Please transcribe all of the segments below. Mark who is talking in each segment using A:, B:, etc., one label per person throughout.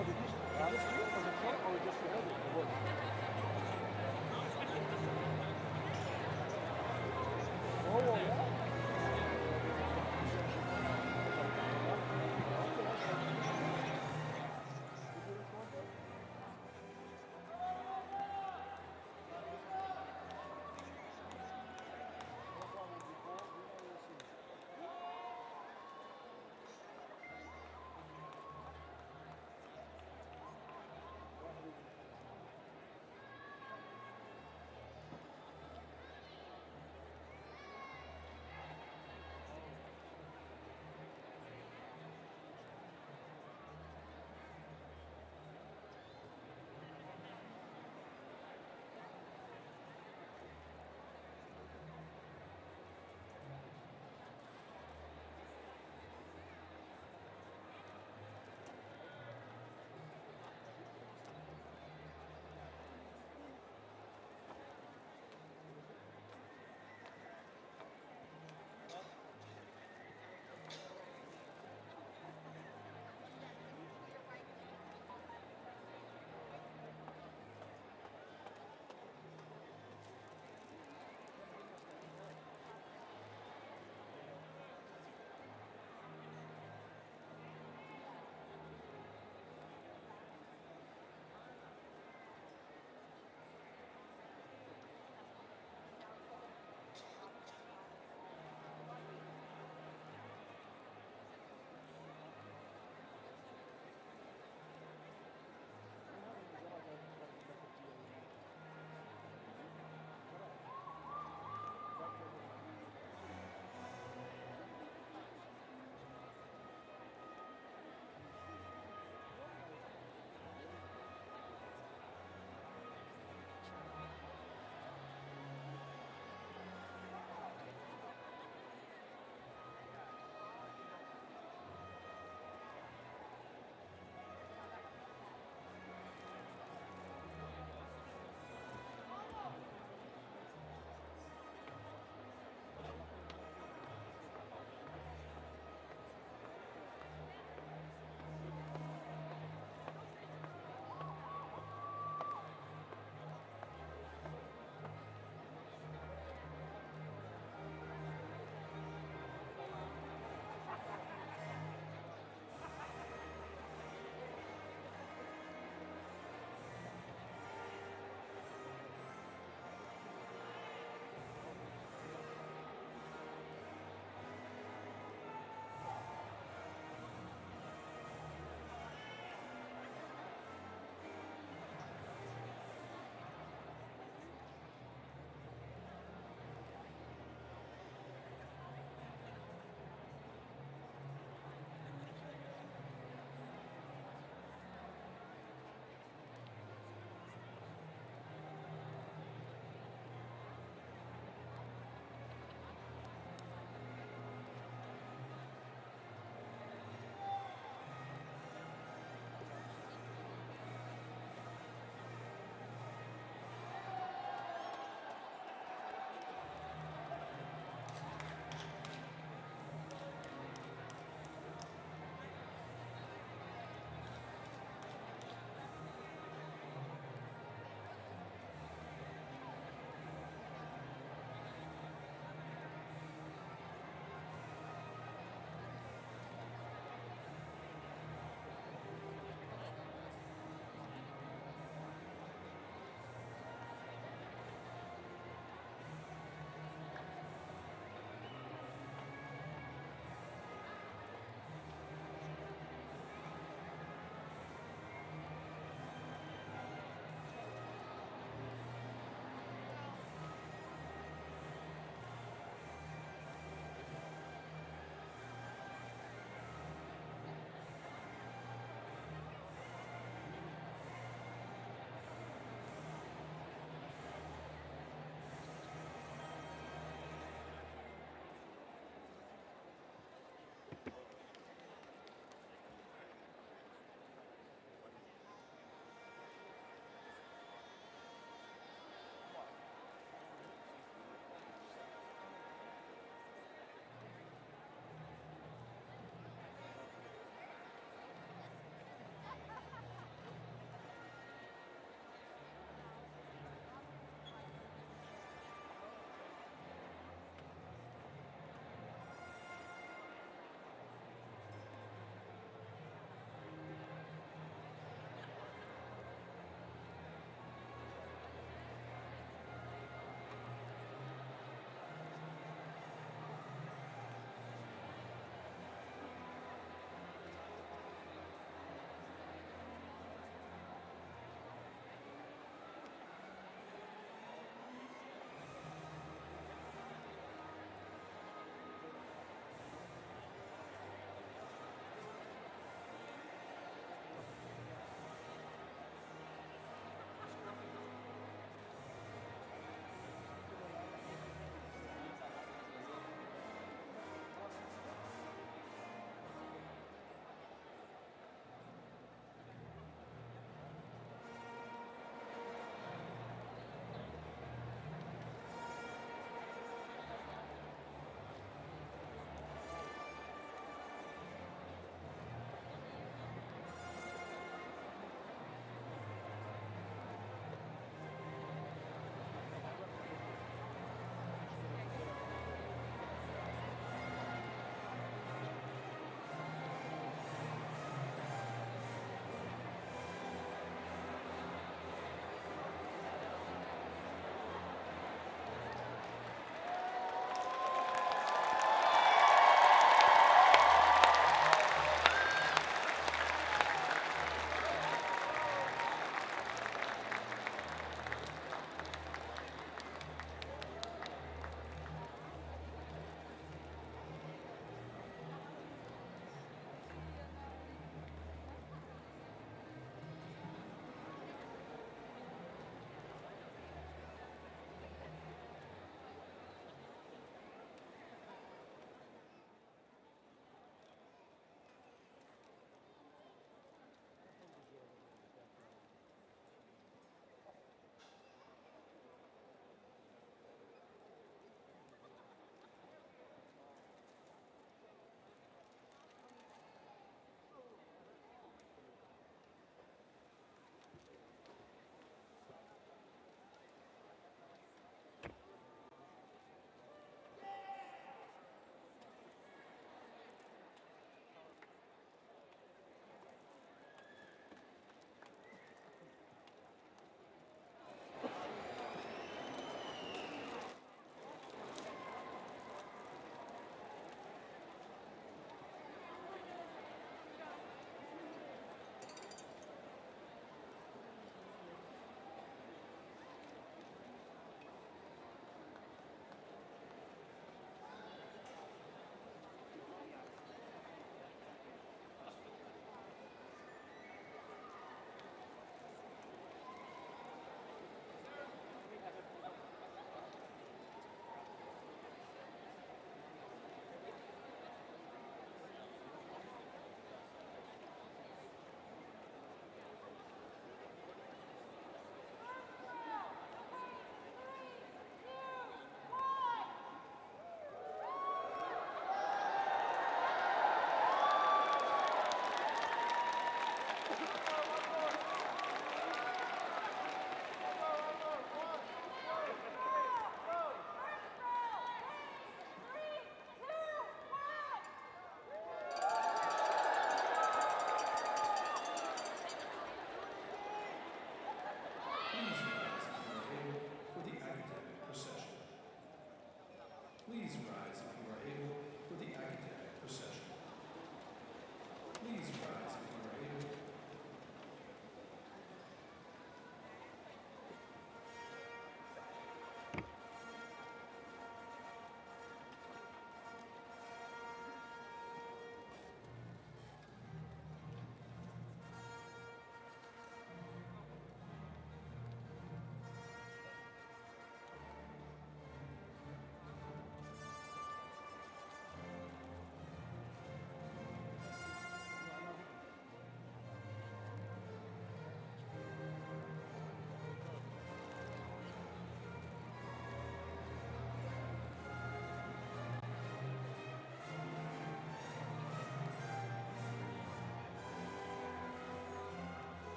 A: Oh, did you honestly? Was it fun or just your head? Or what? Oh, well, yeah. Okay, okay. Did you record that? What one would you call? Green or receive? What would you call?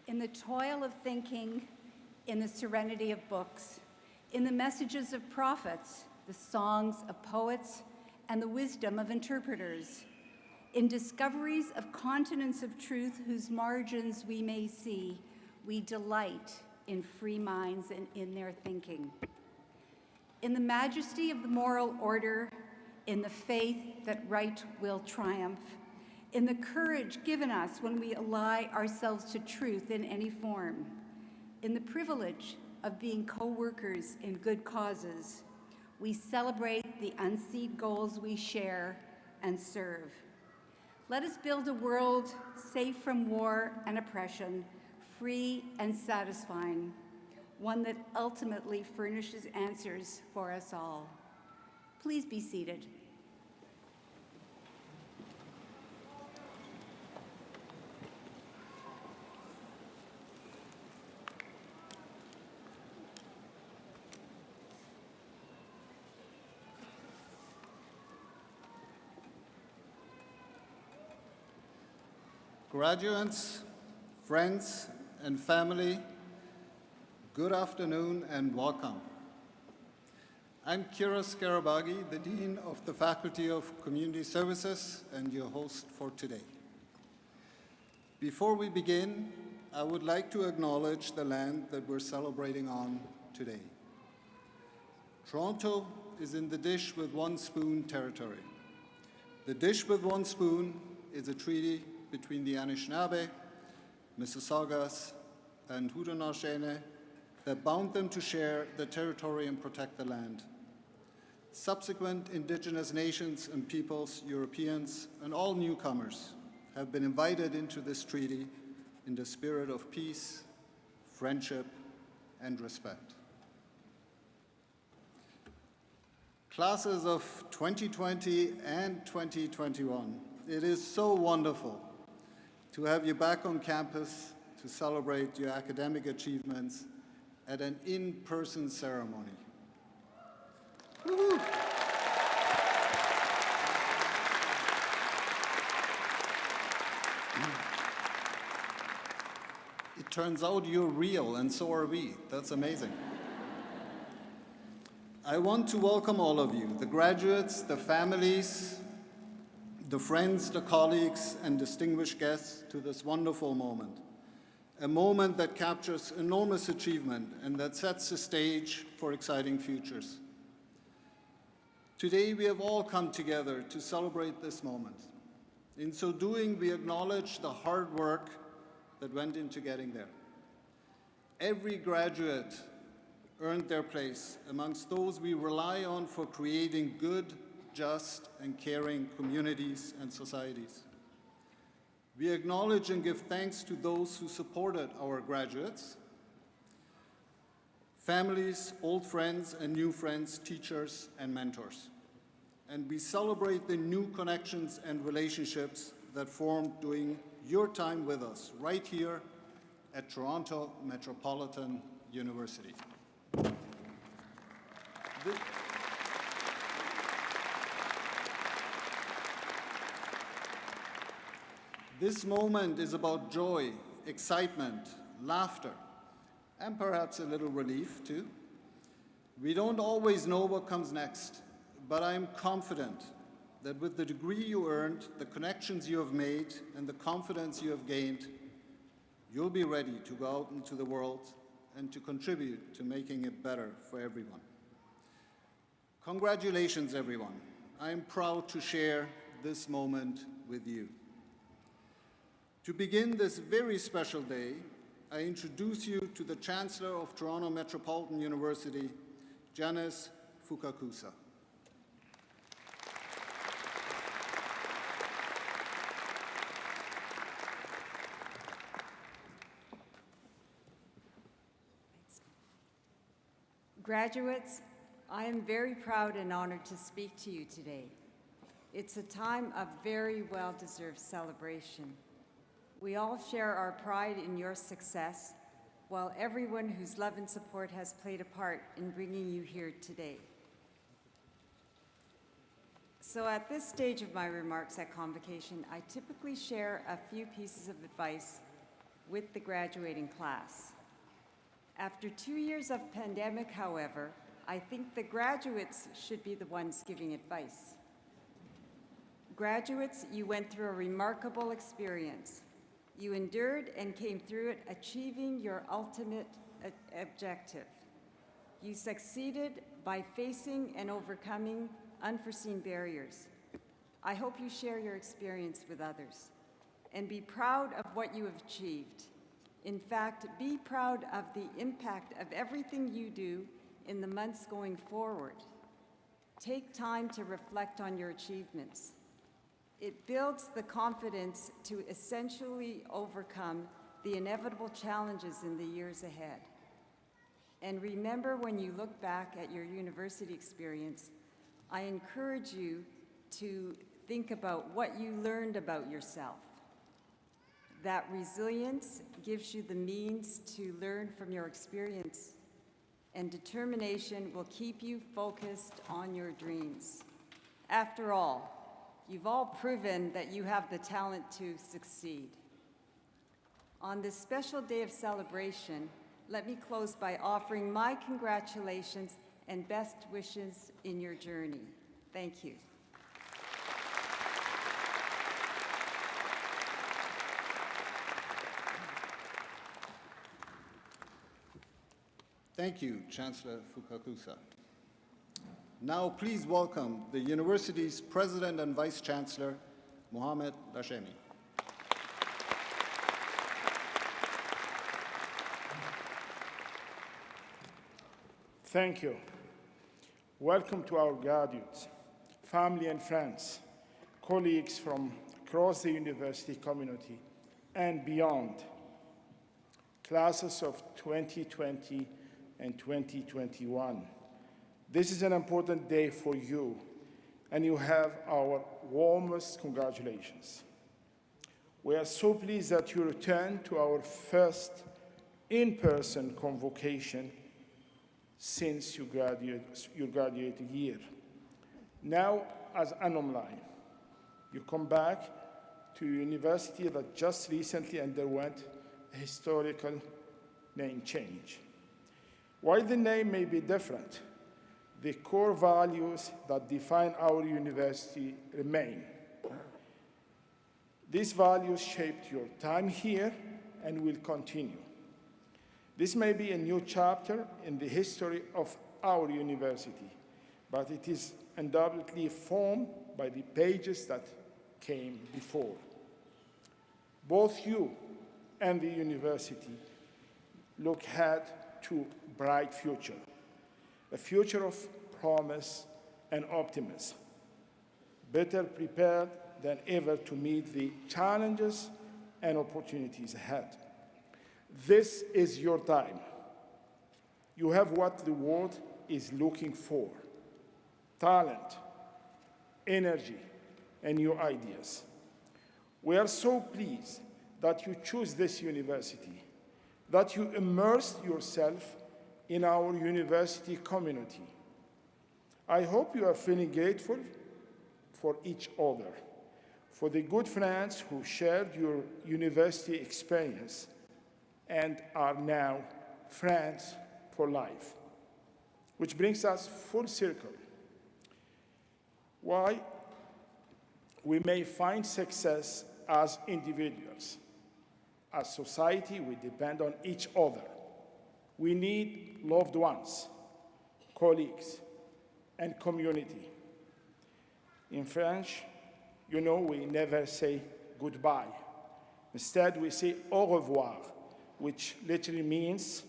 B: in the toil of thinking, in the serenity of books, in the messages of prophets, the songs of poets, and the wisdom of interpreters, in discoveries of continents of truth whose margins we may see, we delight in free minds and in their thinking. In the majesty of the moral order, in the faith that right will triumph, in the courage given us when we ally ourselves to truth in any form, in the privilege of being co-workers in good causes, we celebrate the unseen goals we share and serve. Let us build a world safe from war and oppression, free and satisfying, one that ultimately furnishes answers for us all. Please be seated.
C: Graduates, friends, and family, good afternoon and welcome. I'm Kira Scarabaghi, the Dean of the Faculty of Community Services and your host for today. Before we begin, I would like to acknowledge the land that we're celebrating on today. Toronto is in the dish with one spoon territory. The dish with one spoon is a treaty between the Anishinaabe, Mississaugas, and Haudenosaunee that bound them to share the territory and protect the land. Subsequent Indigenous nations and peoples, Europeans, and all newcomers have been invited into this treaty in the spirit of peace, friendship, and respect. Classes of 2020 and 2021, it is so wonderful to have you back on campus to celebrate your academic achievements at an in-person ceremony. Woo-hoo. It turns out you're real, and so are we. That's amazing. I want to welcome all of you, the graduates, the families, the friends, the colleagues, and distinguished guests to this wonderful moment. A moment that captures enormous achievement and that sets the stage for exciting futures. Today, we have all come together to celebrate this moment. In so doing, we acknowledge the hard work that went into getting there. Every graduate earned their place amongst those we rely on for creating good, just, and caring communities and societies. We acknowledge and give thanks to those who supported our graduates, families, old friends and new friends, teachers and mentors. And we celebrate the new connections and relationships that formed during your time with us right here at Toronto Metropolitan University. This moment is about joy, excitement, laughter, and perhaps a little relief too. We don't always know what comes next, but I'm confident that with the degree you earned, the connections you have made, and the confidence you have gained, you'll be ready to go out into the world and to contribute to making it better for everyone. Congratulations, everyone. I am proud to share this moment with you. To begin this very special day, I introduce you to the Chancellor of Toronto Metropolitan University, Janice Fukakusa.
D: Graduates, I am very proud and honored to speak to you today. It's a time of very well-deserved celebration. We all share our pride in your success, while everyone whose love and support has played a part in bringing you here today. So at this stage of my remarks at Convocation, I typically share a few pieces of advice with the graduating class. After 2 years of pandemic, however, I think the graduates should be the ones giving advice. Graduates, you went through a remarkable experience. You endured and came through it, achieving your ultimate objective. You succeeded by facing and overcoming unforeseen barriers. I hope you share your experience with others and be proud of what you have achieved. In fact, be proud of the impact of everything you do in the months going forward. Take time to reflect on your achievements. It builds the confidence to essentially overcome the inevitable challenges in the years ahead. And remember, when you look back at your university experience, I encourage you to think about what you learned about yourself. That resilience gives you the means to learn from your experience, and determination will keep you focused on your dreams. After all, you've all proven that you have the talent to succeed. On this special day of celebration, let me close by offering my congratulations and best wishes in your journey. Thank you.
C: Thank you, Chancellor Fukakusa. Now please welcome the university's President and Vice Chancellor, Mohamed Lashemi.
E: Thank you. Welcome to our graduates, family and friends, colleagues from across the university community and beyond, classes of 2020 and 2021. This is an important day for you, and you have our warmest congratulations. We are so pleased that you returned to our first in-person convocation since your graduating year. Now, as alumni, you come back to a university that just recently underwent a historical name change. While the name may be different, the core values that define our university remain. These values shaped your time here and will continue. This may be a new chapter in the history of our university, but it is undoubtedly formed by the pages that came before. Both you and the university look ahead to a bright future, a future of promise and optimism, better prepared than ever to meet the challenges and opportunities ahead. This is your time. You have what the world is looking for: talent, energy, and new ideas. We are so pleased that you choose this university, that you immersed yourself in our university community. I hope you are feeling grateful for each other, for the good friends who shared your university experience and are now friends for life. Which brings us full circle. Why we may find success as individuals, as society, we depend on each other. We need loved ones, colleagues, and community. In French, you know, we never say goodbye. Instead, we say au revoir, which literally means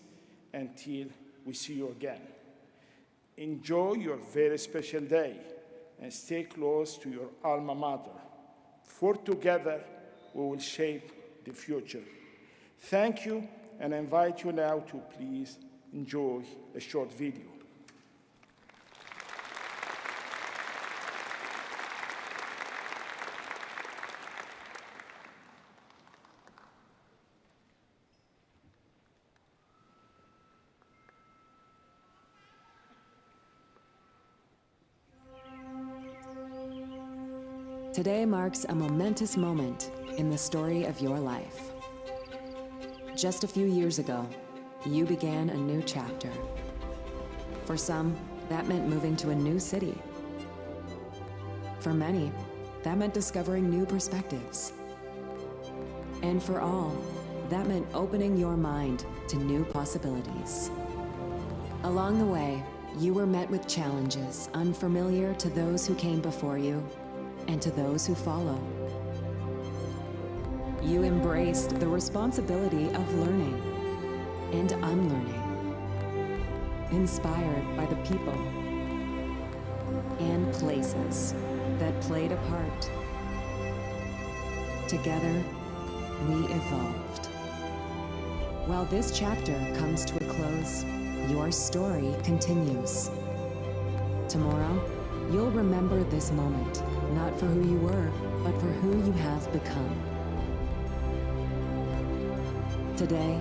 E: until we see you again. Enjoy your very special day and stay close to your alma mater, for together we will shape the future. Thank you, and I invite you now to please enjoy a short video.
F: Today marks a momentous moment in the story of your life. Just a few years ago, you began a new chapter. For some, that meant moving to a new city. For many, that meant discovering new perspectives. And for all, that meant opening your mind to new possibilities. Along the way, you were met with challenges unfamiliar to those who came before you and to those who follow. You embraced the responsibility of learning and unlearning, inspired by the people and places that played a part. Together, we evolved. While this chapter comes to a close, your story continues. Tomorrow, you'll remember this moment, not for who you were, but for who you have become. Today,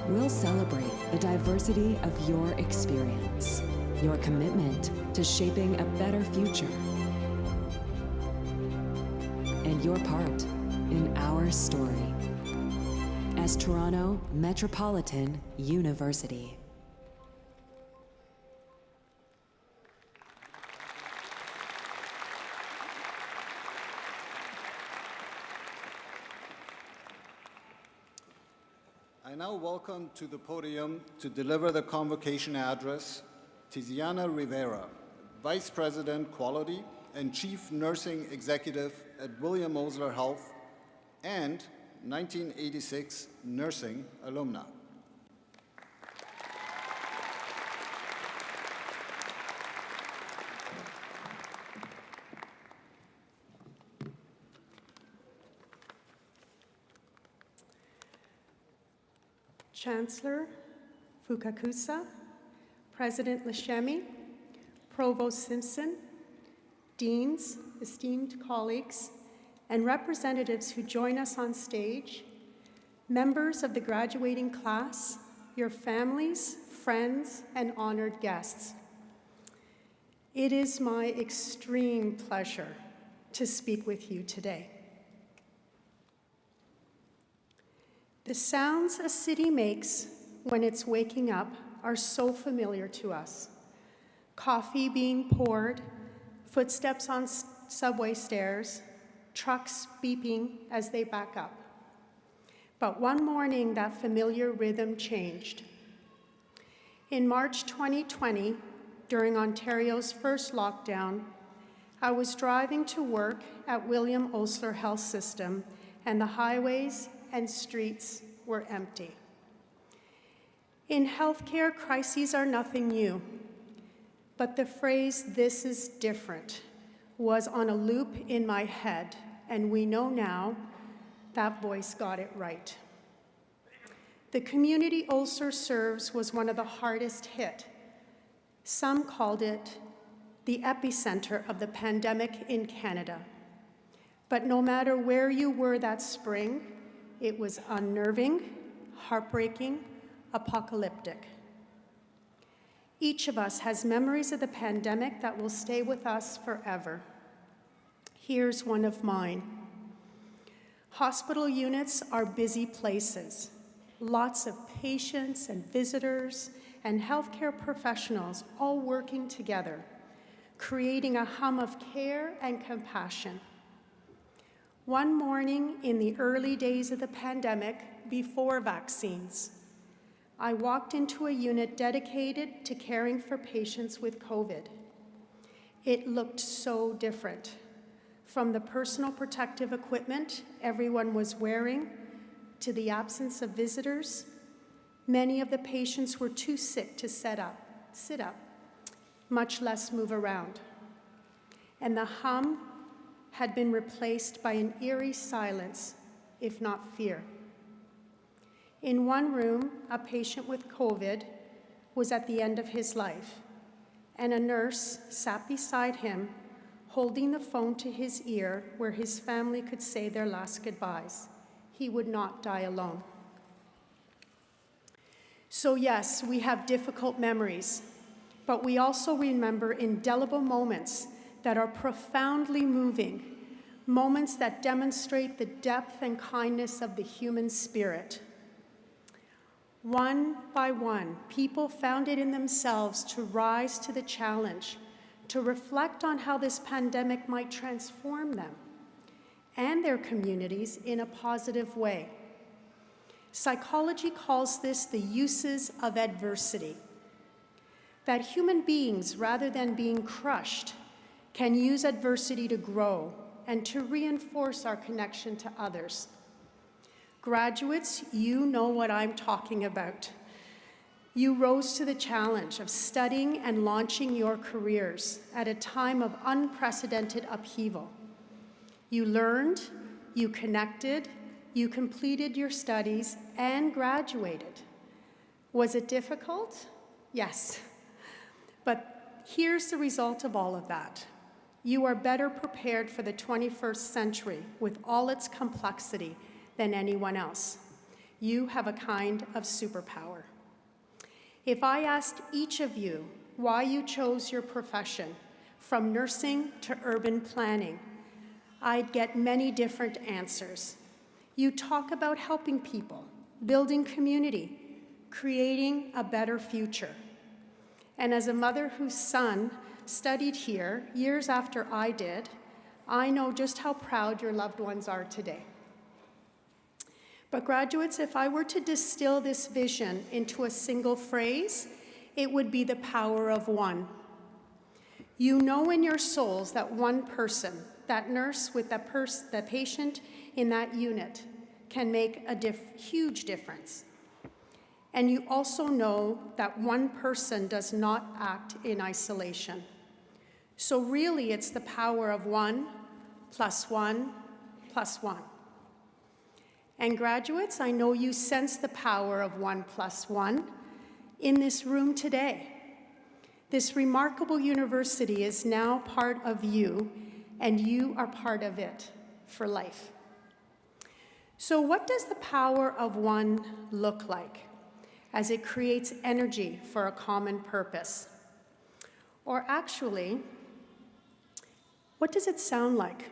F: we'll celebrate the diversity of your experience, your commitment to shaping a better future, and your part in our story as Toronto Metropolitan University.
C: I now welcome to the podium to deliver the Convocation Address Tiziana Rivera, Vice President Quality and Chief Nursing Executive at William Osler Health and 1986 nursing alumna.
A: Chancellor Fukakusa, President Lashemi, Provost Simpson, deans, esteemed colleagues, and representatives who join us on stage, members of the graduating class, your families, friends, and honored guests. It is my extreme pleasure to speak with you today. The sounds a city makes when it's waking up are so familiar to us. Coffee being poured, footsteps on subway stairs, trucks beeping as they back up. But one morning, that familiar rhythm changed. In March 2020, during Ontario's first lockdown, I was driving to work at William Osler Health System, and the highways and streets were empty. In healthcare, crises are nothing new, but the phrase, "this is different," was on a loop in my head, and we know now that voice got it right. The community Osler serves was one of the hardest hit. Some called it the epicenter of the pandemic in Canada. But no matter where you were that spring, it was unnerving, heartbreaking, apocalyptic. Each of us has memories of the pandemic that will stay with us forever. Here's one of mine. Hospital units are busy places. Lots of patients and visitors and healthcare professionals all working together, creating a hum of care and compassion. One morning in the early days of the pandemic, before vaccines, I walked into a unit dedicated to caring for patients with COVID. It looked so different. From the personal protective equipment everyone was wearing to the absence of visitors, many of the patients were too sick to sit up, much less move around. And the hum had been replaced by an eerie silence, if not fear. In one room, a patient with COVID was at the end of his life, and a nurse sat beside him, holding the phone to his ear where his family could say their last goodbyes. He would not die alone. So yes, we have difficult memories, but we also remember indelible moments that are profoundly moving, moments that demonstrate the depth and kindness of the human spirit. One by one, people found it in themselves to rise to the challenge, to reflect on how this pandemic might transform them and their communities in a positive way. Psychology calls this the uses of adversity. That human beings, rather than being crushed, can use adversity to grow and to reinforce our connection to others. Graduates, you know what I'm talking about. You rose to the challenge of studying and launching your careers at a time of unprecedented upheaval. You learned, you connected, you completed your studies, and graduated. Was it difficult? Yes. But here's the result of all of that. You are better prepared for the 21st century with all its complexity than anyone else. You have a kind of superpower. If I asked each of you why you chose your profession, from nursing to urban planning, I'd get many different answers. You talk about helping people, building community, creating a better future. And as a mother whose son studied here years after I did, I know just how proud your loved ones are today. But graduates, if I were to distill this vision into a single phrase, it would be the power of one. You know in your souls that one person, that nurse with the patient in that unit, can make a huge difference. And you also know that one person does not act in isolation. So really, it's the power of 1 + 1 + 1. And graduates, I know you sense the power of 1 + 1 in this room today. This remarkable university is now part of you, and you are part of it for life. So what does the power of one look like as it creates energy for a common purpose? Or actually, what does it sound like?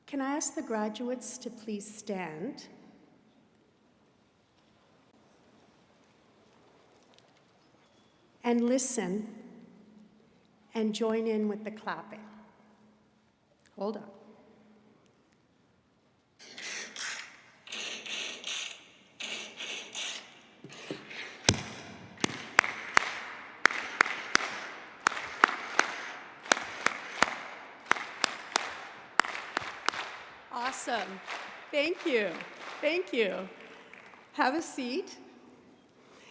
A: Can I ask the graduates to please stand? And listen and join in with the clapping. Hold on. Awesome. Thank you. Thank you. Have a seat.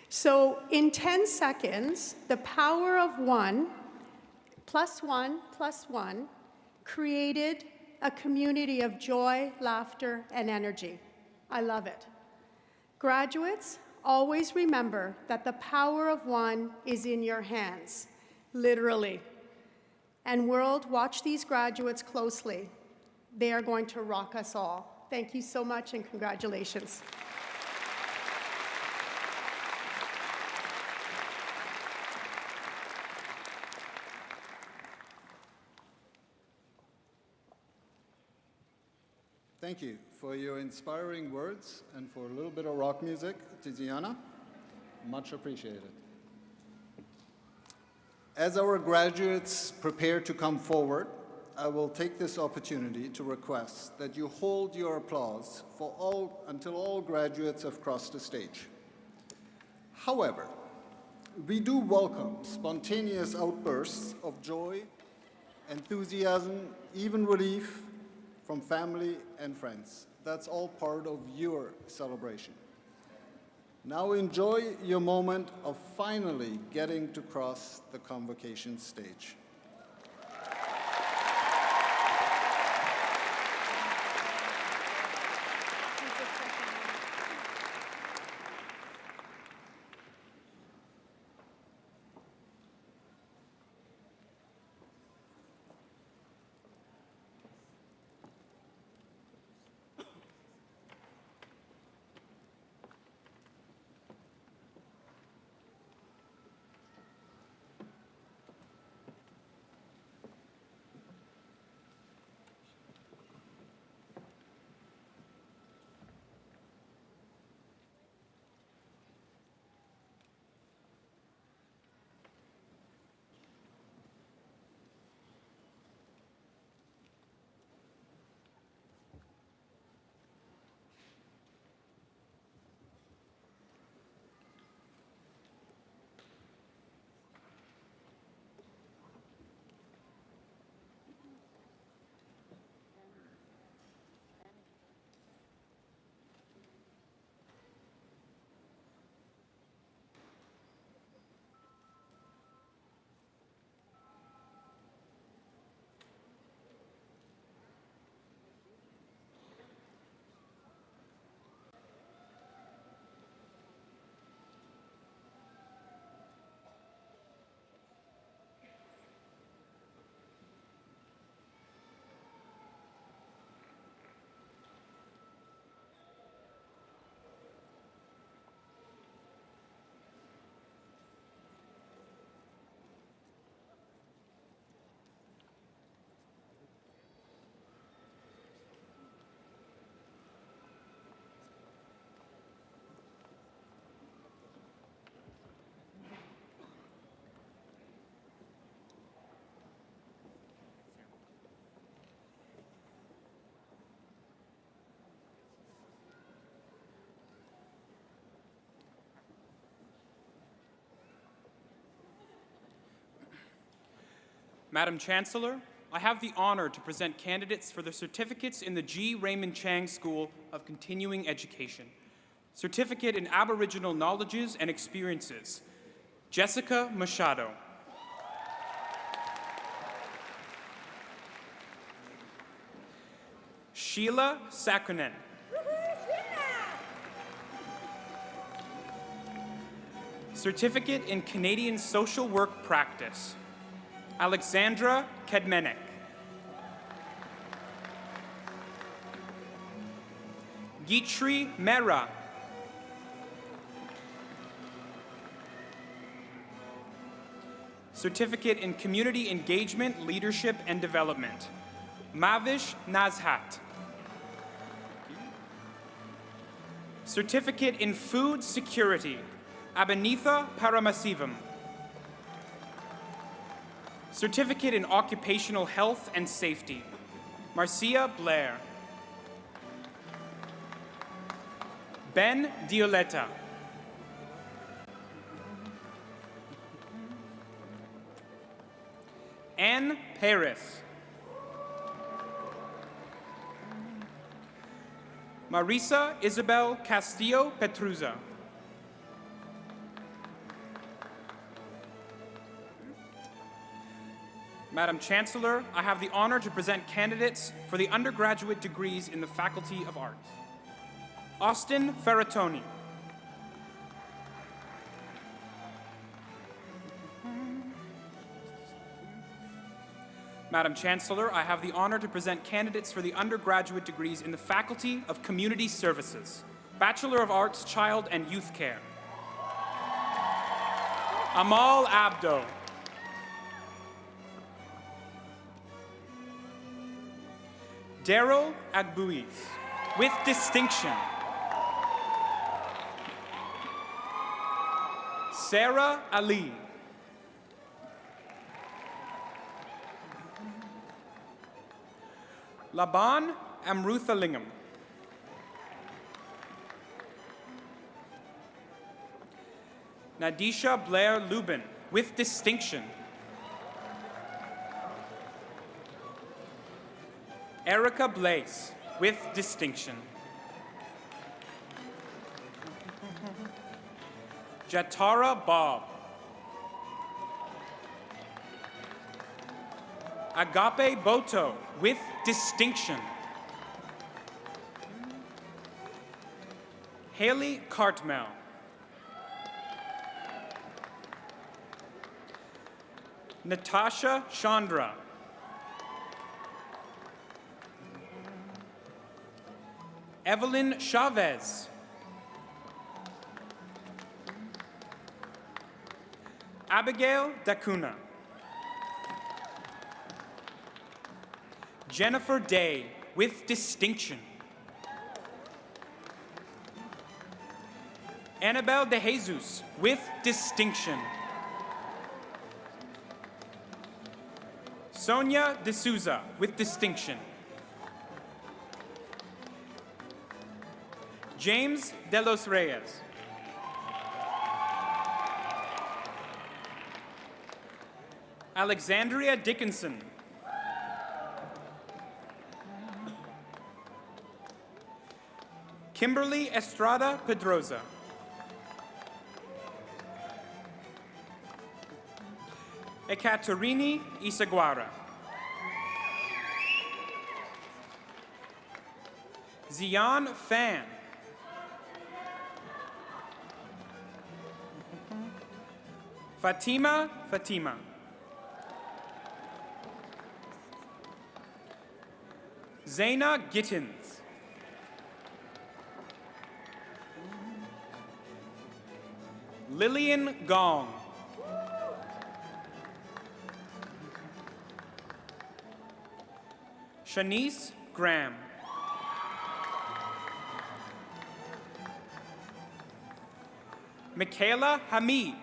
A: So in 10 seconds, the power of 1 + 1 + 1 created a community of joy, laughter, and energy. I love it. Graduates, always remember that the power of one is in your hands, literally. And world, watch these graduates closely. They are going to rock us all. Thank you so much and congratulations.
C: Thank you for your inspiring words and for a little bit of rock music, Tiziana. Much appreciated. As our graduates prepare to come forward, I will take this opportunity to request that you hold your applause until all graduates have crossed the stage. However, we do welcome spontaneous outbursts of joy, enthusiasm, even relief from family and friends. That's all part of your celebration. Now enjoy your moment of finally getting to cross the convocation stage.
G: Madam Chancellor, I have the honor to present candidates for the certificates in the G. Raymond Chang School of Continuing Education. Certificate in Aboriginal Knowledges and Experiences, Jessica Machado. Sheila Sakunen. Certificate in Canadian Social Work Practice, Alexandra Kedmenek. Gitri Mera. Certificate in Community Engagement, Leadership, and Development, Mavish Nazhat. Certificate in Food Security, Abanitha Paramasivam. Certificate in Occupational Health and Safety, Marcia Blair. Ben Dioleta. Anne Paris. Marisa Isabel Castillo Petruza. Madam Chancellor, I have the honor to present candidates for the undergraduate degrees in the Faculty of Arts. Austin Ferratoni. Madam Chancellor, I have the honor to present candidates for the undergraduate degrees in the Faculty of Community Services, Bachelor of Arts, Child and Youth Care. Amal Abdo. Daryl Agbuiz, with distinction. Sarah Ali. Laban Amruthalingam. Nadisha Blair Lubin, with distinction. Erica Blaise, with distinction. Jatara Bob. Agape Boto, with distinction. Haley Cartmel. Natasha Chandra. Evelyn Chavez. Abigail Dacuna. Jennifer Day, with distinction. Annabelle De Jesus, with distinction. Sonia D'Souza, with distinction. James De Los Reyes. Alexandria Dickinson. Kimberly Estrada Pedroza. Ekaterini Isaguara. Zian Fan. Fatima Fatima. Zaina Gittins. Lillian Gong. Shanice Graham. Michaela Hamid.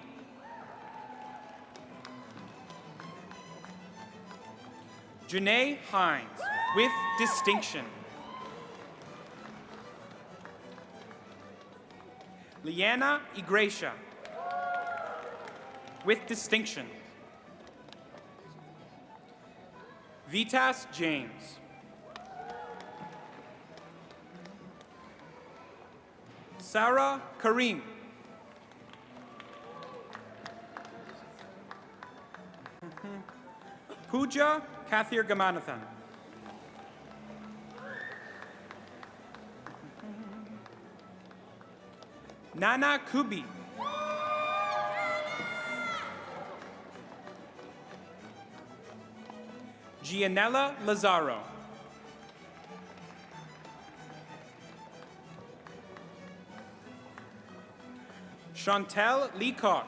G: Janae Hines, with distinction. Liana Igrecia, with distinction. Vitas James. Sarah Kareem. Pooja Kathir Gamanathan. Nana Kubi. Gianella Lazaro. Chantel Leacock.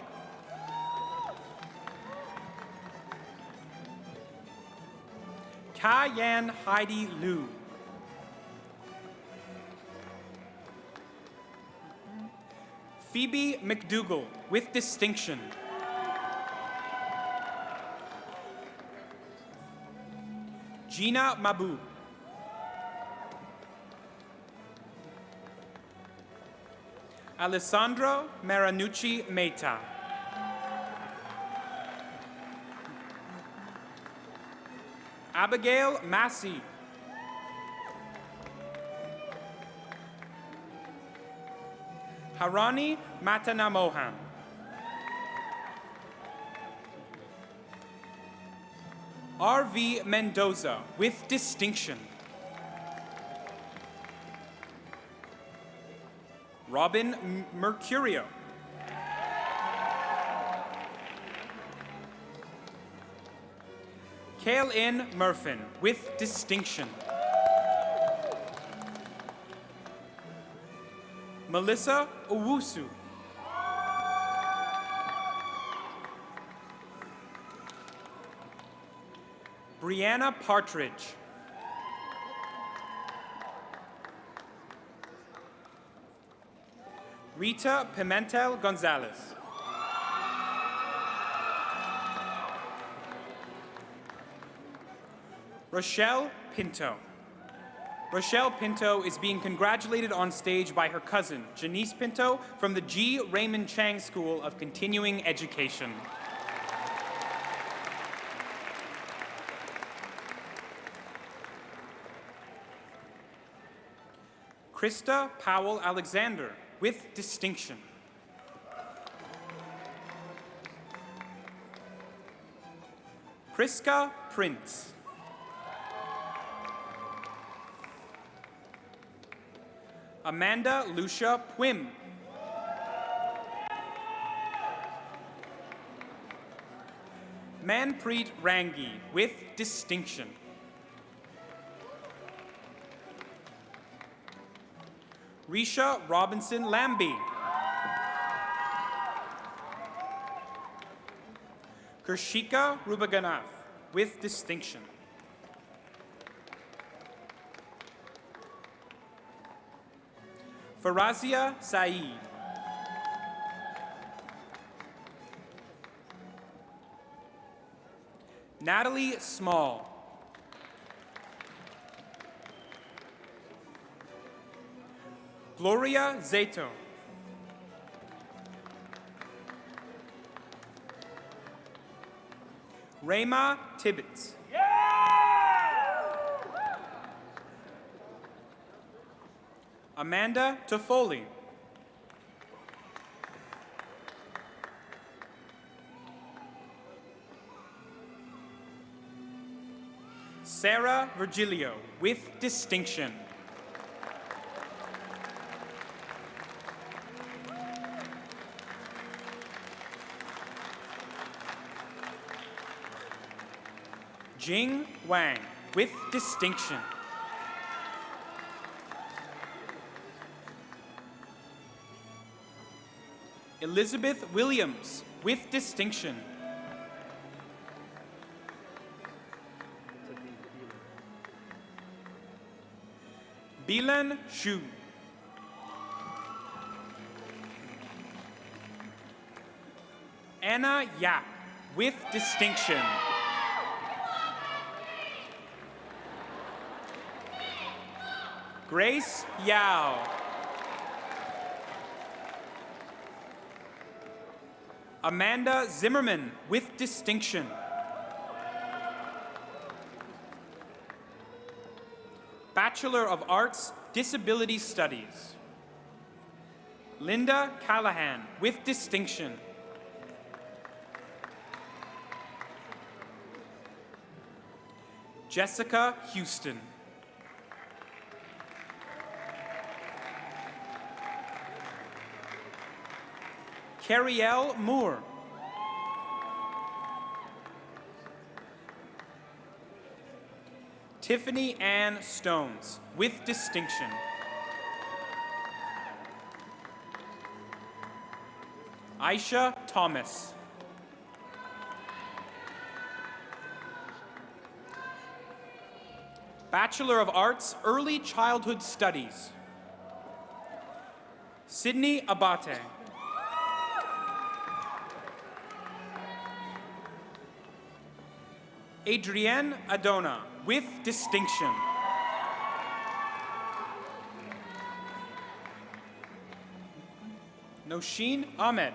G: Kayan Heidi Liu. Phoebe McDougall, with distinction. Gina Mabu. Alessandro Maranucci Meta. Abigail Massey. Harani Matanamohan. R.V. Mendoza, with distinction. Robin Mercurio. Kael-In Murfin, with distinction. Melissa Owusu. Brianna Partridge. Rita Pimentel Gonzalez. Rochelle Pinto. Rochelle Pinto is being congratulated on stage by her cousin, Janice Pinto, from the G. Raymond Chang School of Continuing Education. Krista Powell Alexander, with distinction. Priska Prince. Amanda Lucia Pwim. Manpreet Rangi, with distinction. Risha Robinson Lambie. Kershika Rubaganath, with distinction. Farazia Saeed. Natalie Small. Gloria Zato. Rayma Tibbetts. Amanda Toffoli. Sarah Virgilio, with distinction. Jing Wang, with distinction. Elizabeth Williams, with distinction. Bilan Shu. Anna Yap, with distinction. Grace Yao. Amanda Zimmerman, with distinction. Bachelor of Arts, Disability Studies. Linda Callahan, with distinction. Jessica Houston. Carrielle Moore. Tiffany Ann Stones, with distinction. Aisha Thomas. Bachelor of Arts, Early Childhood Studies. Sydney Abate. Adrienne Adona, with distinction. Noshin Ahmed.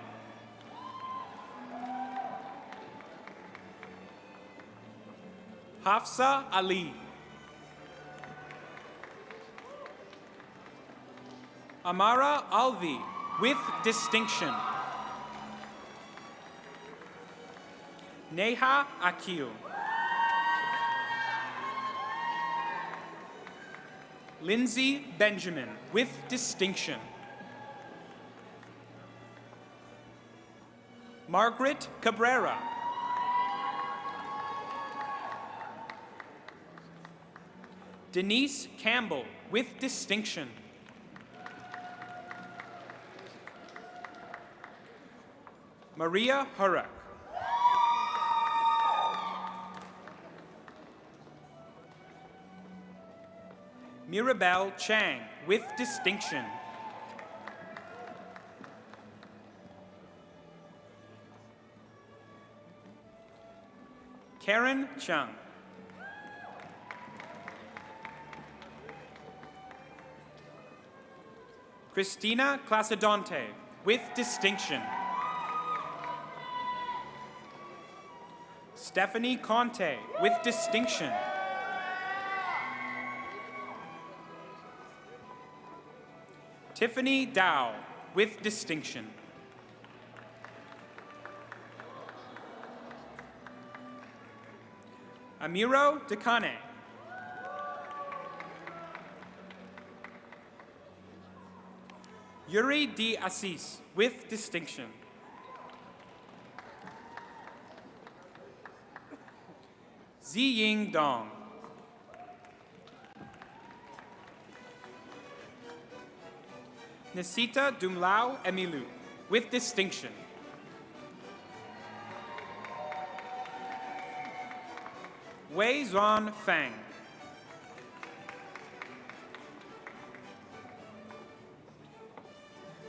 G: Hafsa Ali. Amara Alvi, with distinction. Neha Akil. Lindsay Benjamin, with distinction. Margaret Cabrera. Denise Campbell, with distinction. Maria Hurak. Mirabelle Chang, with distinction. Karen Chung. Christina Clasadonte, with distinction. Stephanie Conte, with distinction. Tiffany Dow, with distinction. Amiro Dekane. Yuri D. Assis, with distinction. Ziying Dong. Nisita Dumlao Emilu, with distinction. Wei Zuan Fang.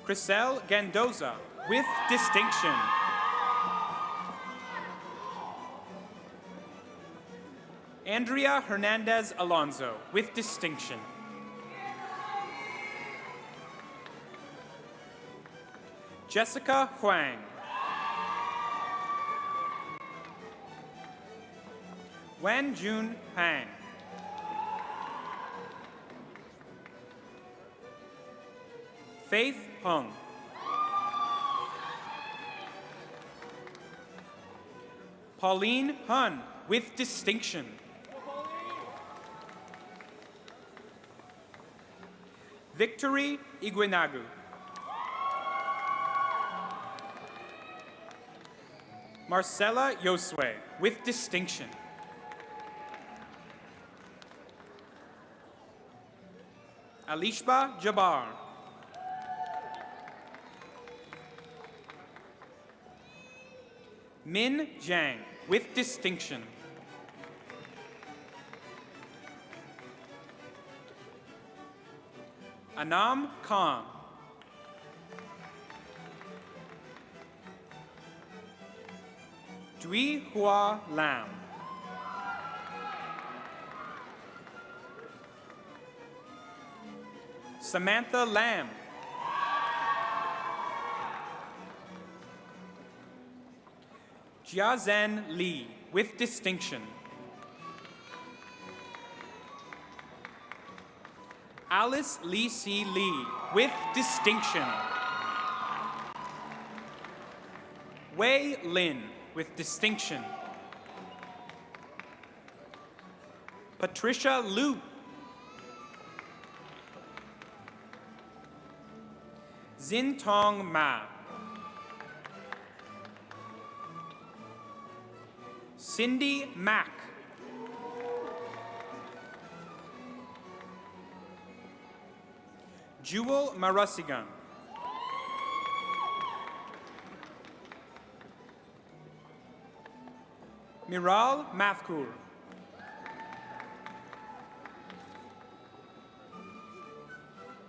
G: Crisel Gandoza, with distinction. Andrea Hernandez Alonso, with distinction. Jessica Huang. Wen Jun Han. Faith Hung. Pauline Hun, with distinction. Victory Iguinagu. Marcella Yosue, with distinction. Alishba Jabbar. Min Jiang, with distinction. Anam Khan. Dui Hua Lam. Samantha Lam. Jiazhen Li, with distinction. Alice Lee C. Lee, with distinction. Wei Lin, with distinction. Patricia Liu. Xin Tong Ma. Cindy Mack. Jewel Marasigan. Miral Mathkur.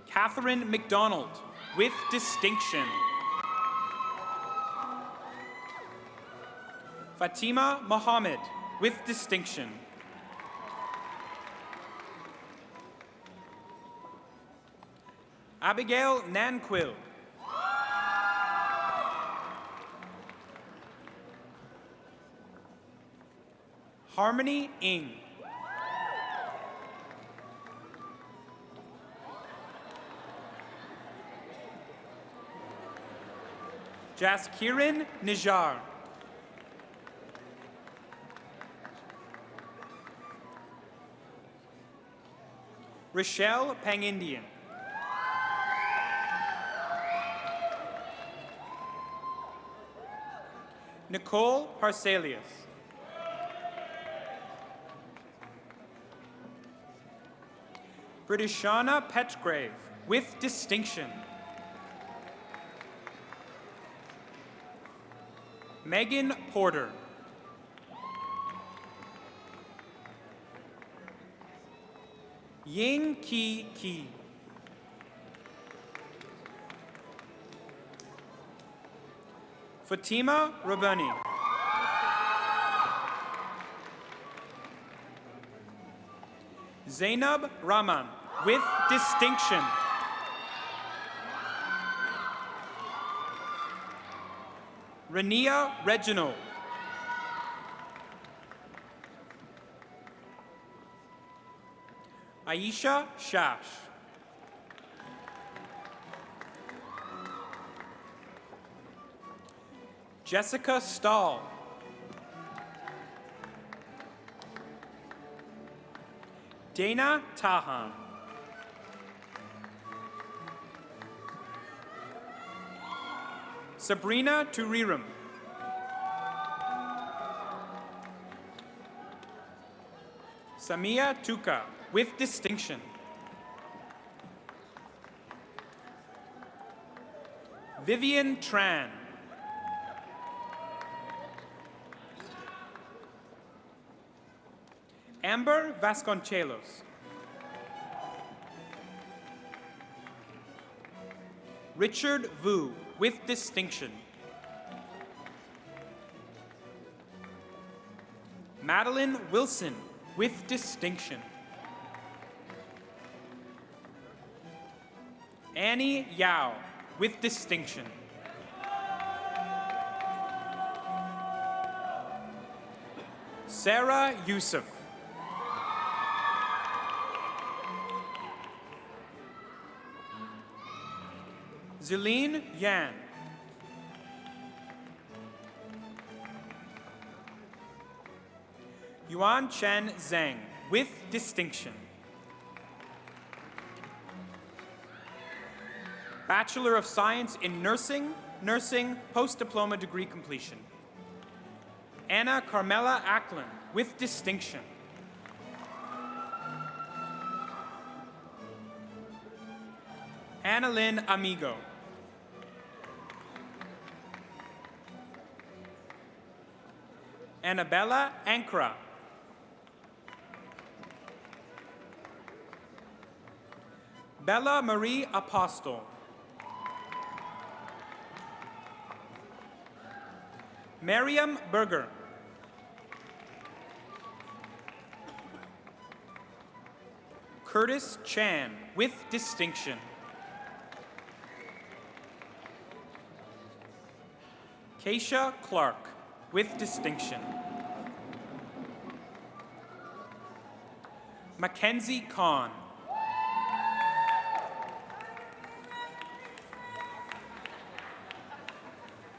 G: Catherine McDonald, with distinction. Fatima Mohammed, with distinction. Abigail Nanquil. Harmony Ng. Jaskiran Nijar. Rochelle Pangindian. Nicole Parselius. Britishana Petgrave, with distinction. Megan Porter. Ying Ki Ki. Fatima Rabani. Zainab Rahman, with distinction. Rania Reginald. Aisha Shash. Jessica Stahl. Dana Tahan. Sabrina Turiram. Samia Tuka, with distinction. Vivian Tran. Amber Vasconcelos. Richard Vu, with distinction. Madeline Wilson, with distinction. Annie Yao, with distinction. Sarah Youssef. Zeline Yan. Yuan Chen Zhang, with distinction. Bachelor of Science in Nursing, post-diploma degree completion. Anna Carmela Ackland, with distinction. Annalyn Amigo. Annabella Ankara. Bella Marie Apostle. Miriam Berger. Curtis Chan, with distinction. Keisha Clark, with distinction. Mackenzie Kahn.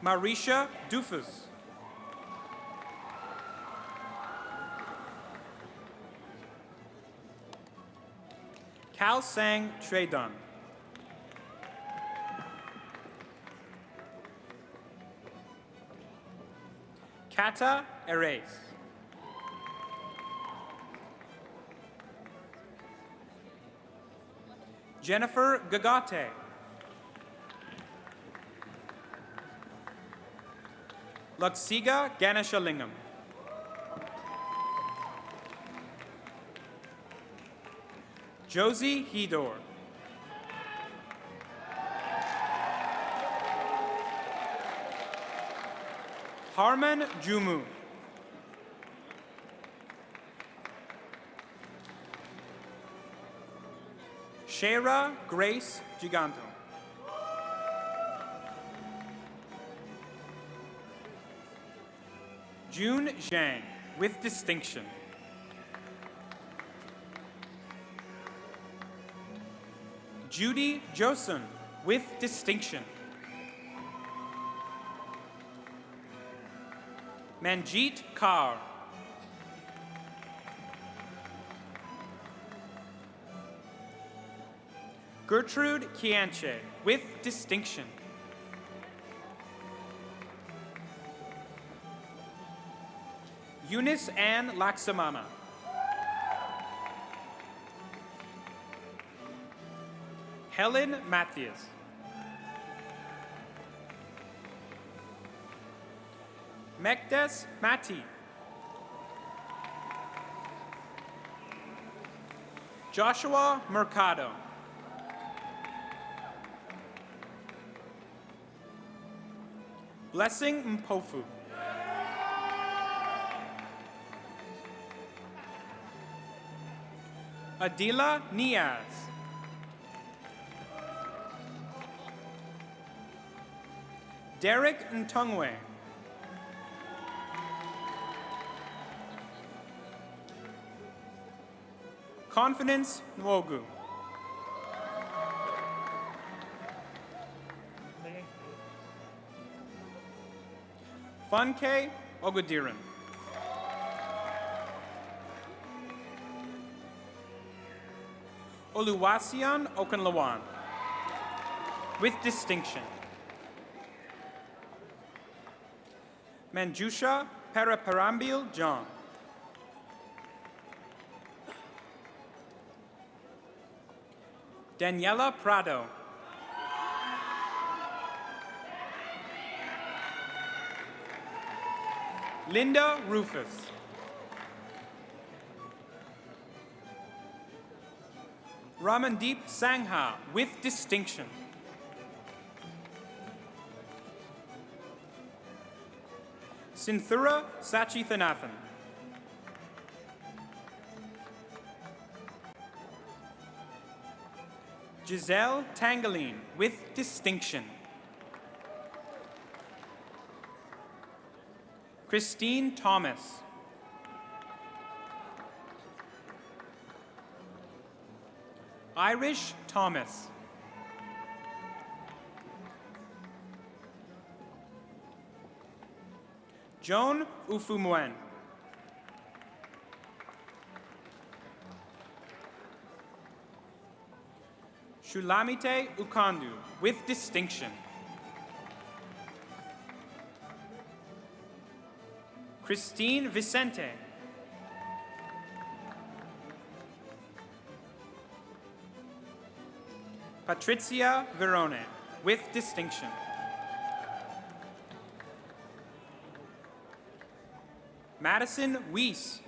G: Marisha Dufus. Kal Sang Tredan. Kata Eres. Jennifer Gagate. Laksiga Ganeshalingam. Josie Hedor. Harman Jumu. Shara Grace Giganto. June Zhang, with distinction. Judy Joson, with distinction. Manjeet Kaur. Gertrude Kianche, with distinction. Eunice Ann Laksamana. Helen Matthews. Mekdes Mati. Joshua Mercado. Blessing Mpofu. Adila Niaz. Derek Ntungwe. Confidence Nwogu. Funke Ogodiran. Oluwasian Okanlawan, with distinction. Manjusha Paraparambil John. Daniela Prado. Linda Rufus. Ramandeep Sangha, with distinction. Sinthura Sachithanathan. Giselle Tangaline, with distinction. Christine Thomas. Irish Thomas. Joan Ufumuen. Shulamite Ukandu, with distinction. Christine Vicente. Patrizia Verone, with distinction. Madison Weiss.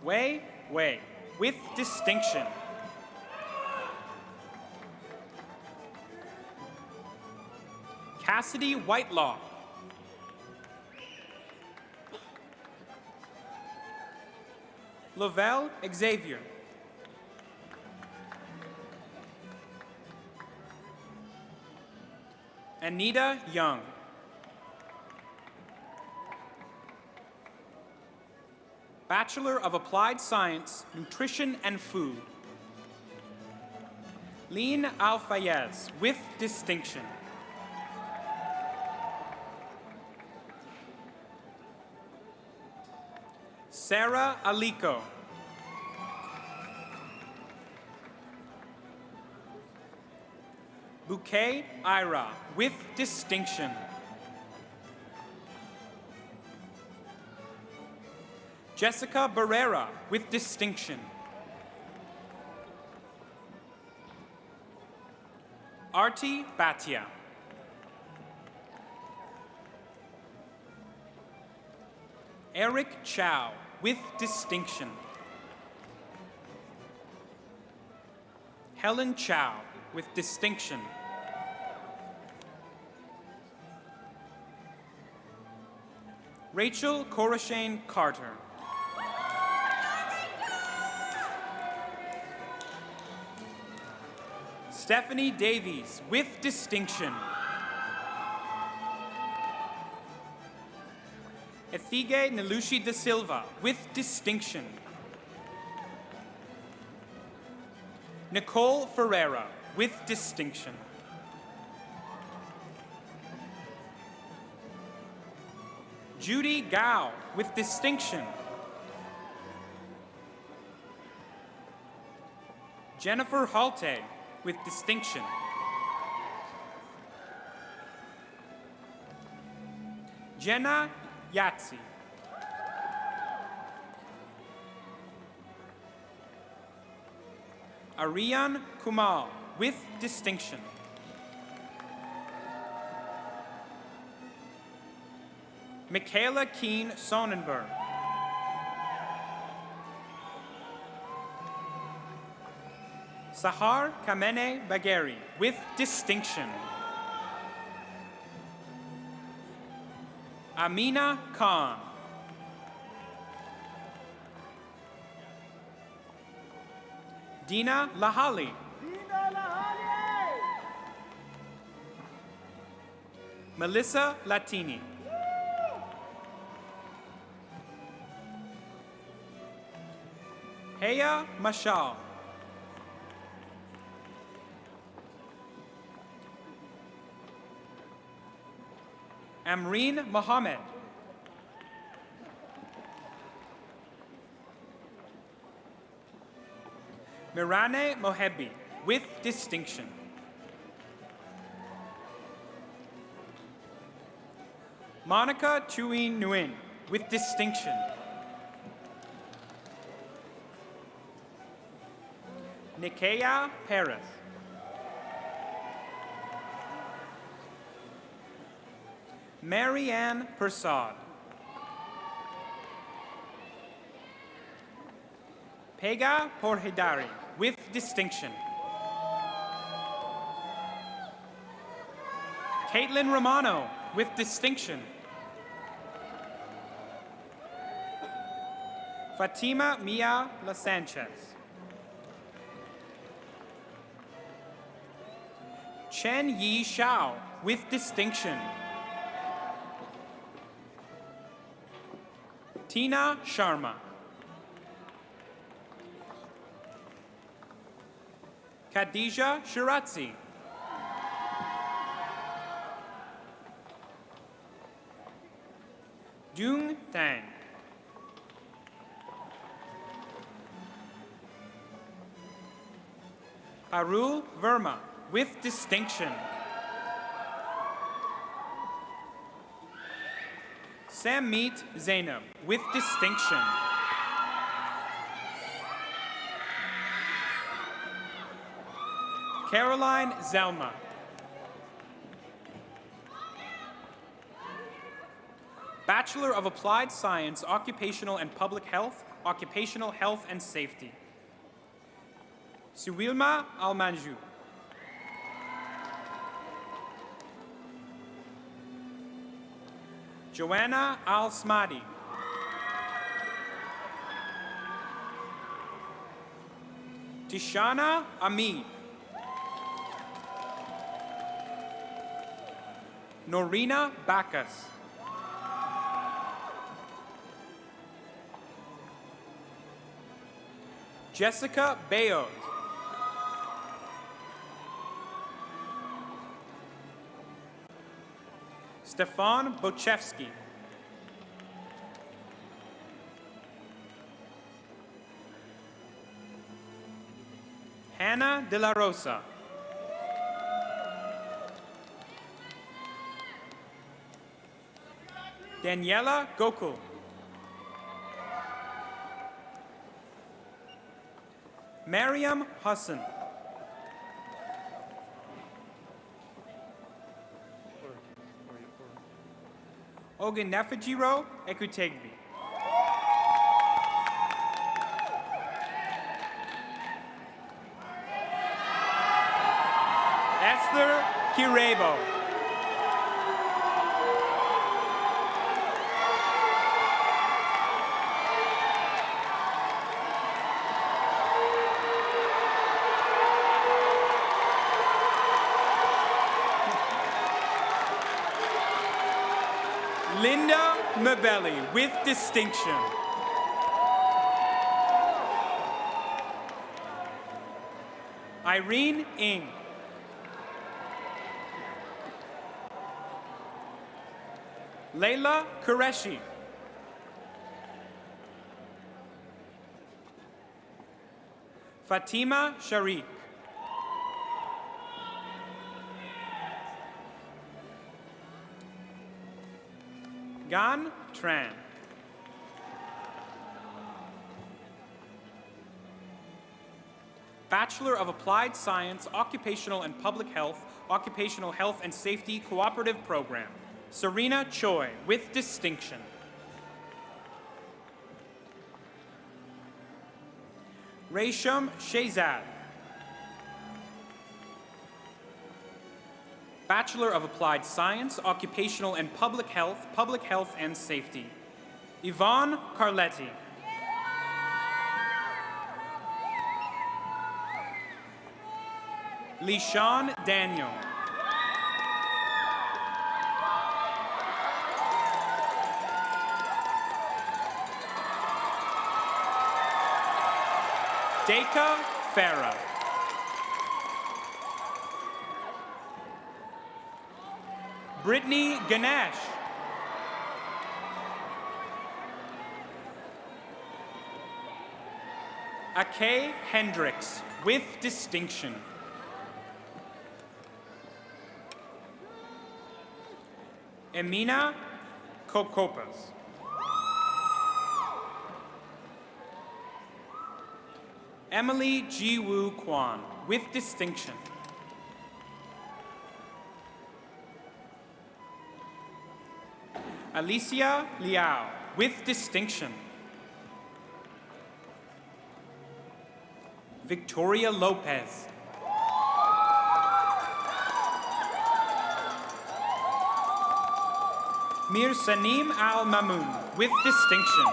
G: Wei Wei, with distinction. Cassidy Whitelaw. Lavelle Xavier. Anita Young. Bachelor of Applied Science, Nutrition and Food. Lynn Alfayez, with distinction. Sarah Aliko. Bouquet Ira, with distinction. Jessica Barrera, with distinction. Arti Bhatia. Eric Chow, with distinction. Helen Chow, with distinction. Rachel Corashane Carter. Stephanie Davies, with distinction. Ethige Nelushi da Silva, with distinction. Nicole Ferreira, with distinction. Judy Gao, with distinction. Jennifer Halte, with distinction. Jenna Yatsi. Arian Kumar, with distinction. Michaela Keen Sonnenberg. Sahar Kamene Bagheri, with distinction. Amina Khan. Dina Lahali. Melissa Latini. Heya Mashal. Amreen Mohammed. Mirane Mohebi, with distinction. Monica Chui Nguyen, with distinction. Nikaya Paris. Marianne Persad. Pega Porhidari, with distinction. Caitlin Romano, with distinction. Fatima Mia La Sanchez. Chen Yi Shao, with distinction. Tina Sharma. Khadija Shiratzi. Dung Tang. Arul Verma, with distinction. Sammeet Zainab, with distinction. Caroline Zelma. Bachelor of Applied Science, Occupational and Public Health, Occupational Health and Safety. Suwilma Almanju. Joanna Al-Smadi. Tishana Amin. Norina Bacchus. Jessica Bayot. Stefan Bochevsky. Hannah De La Rosa. Daniela Gokul. Mariam Hassan. Ogenefajiro Ekutegbi. Esther Kirebo. Linda Mabelli with distinction. Irene Ng. Layla Qureshi. Fatima Sharik. Gan Tran. Bachelor of Applied Science, Occupational and Public Health, Occupational Health and Safety Cooperative Program. Serena Choi with distinction. Resham Shehzad. Bachelor of Applied Science, Occupational and Public Health and Safety. Yvonne Carletti. Lishan Daniel. Deka Farah. Brittany Ganesh. Akay Hendricks with distinction. Emina Kokopas. Emily Ji-woo Kwan with distinction. Alicia Liao with distinction. Victoria Lopez. Mir Sanim Al Mamoun with distinction.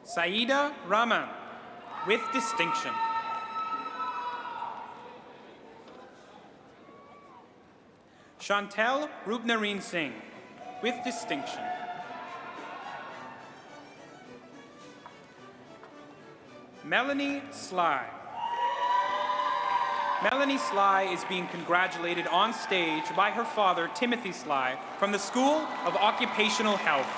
G: Saida Rahman with distinction. Chantel Rupnarine Singh with distinction. Melanie Sly. Melanie Sly is being congratulated on stage by her father, Timothy Sly, from the School of Occupational Health.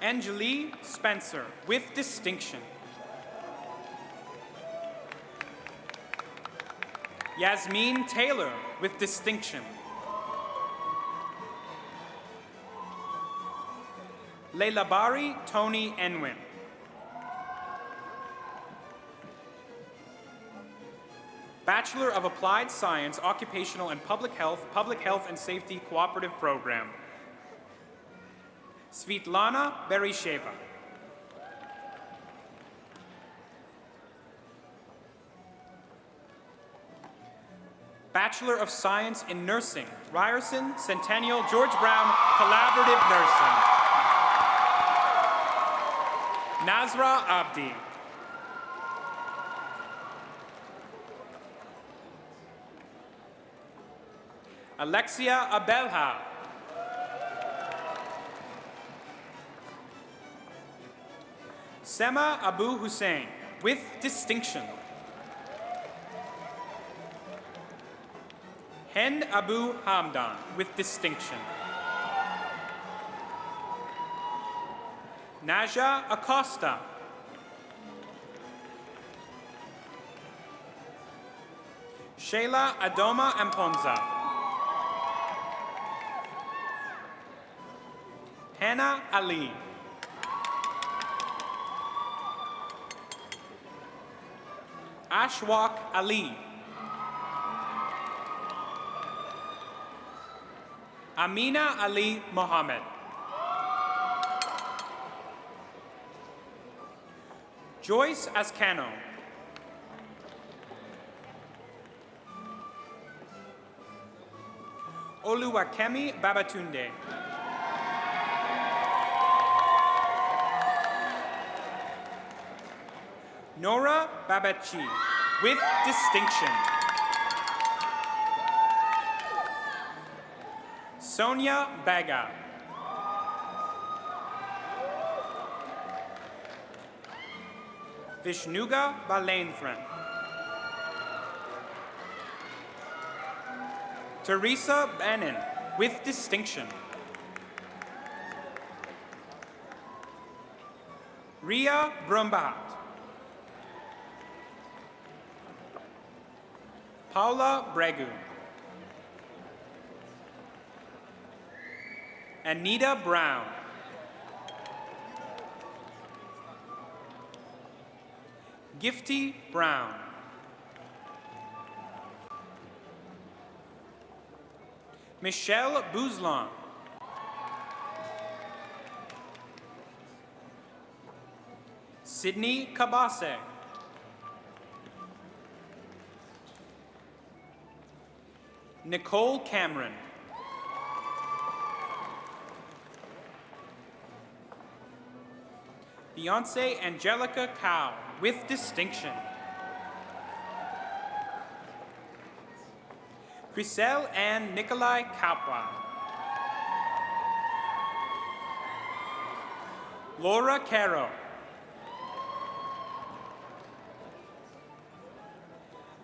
G: Angelie Spencer with distinction. Yasmin Taylor with distinction. Leila Bari Tony Enwin. Bachelor of Applied Science, Occupational and Public Health and Safety Cooperative Program. Svitlana Berisheva. Bachelor of Science in Nursing, Ryerson Centennial George Brown Collaborative Nursing. Nazra Abdi. Alexia Abelha. Sema Abu Hussein, with distinction. Hen Abu Hamdan, with distinction. Naja Acosta. Sheila Adoma Amponza. Hannah Ali. Ashwaq Ali. Amina Ali Mohammed. Joyce Ascano. Oluwakemi Babatunde. Nora Babachi, with distinction. Sonia Baga. Vishnuga Balenthran. Teresa Bannon, with distinction. Ria Brumbahat. Paula Bregu. Anita Brown. Gifty Brown. Michelle Bouzlon. Sydney Kabase. Nicole Cameron. Beyonce Angelica Cow, with distinction. Griselle Ann Nikolai Kapwa. Laura Caro.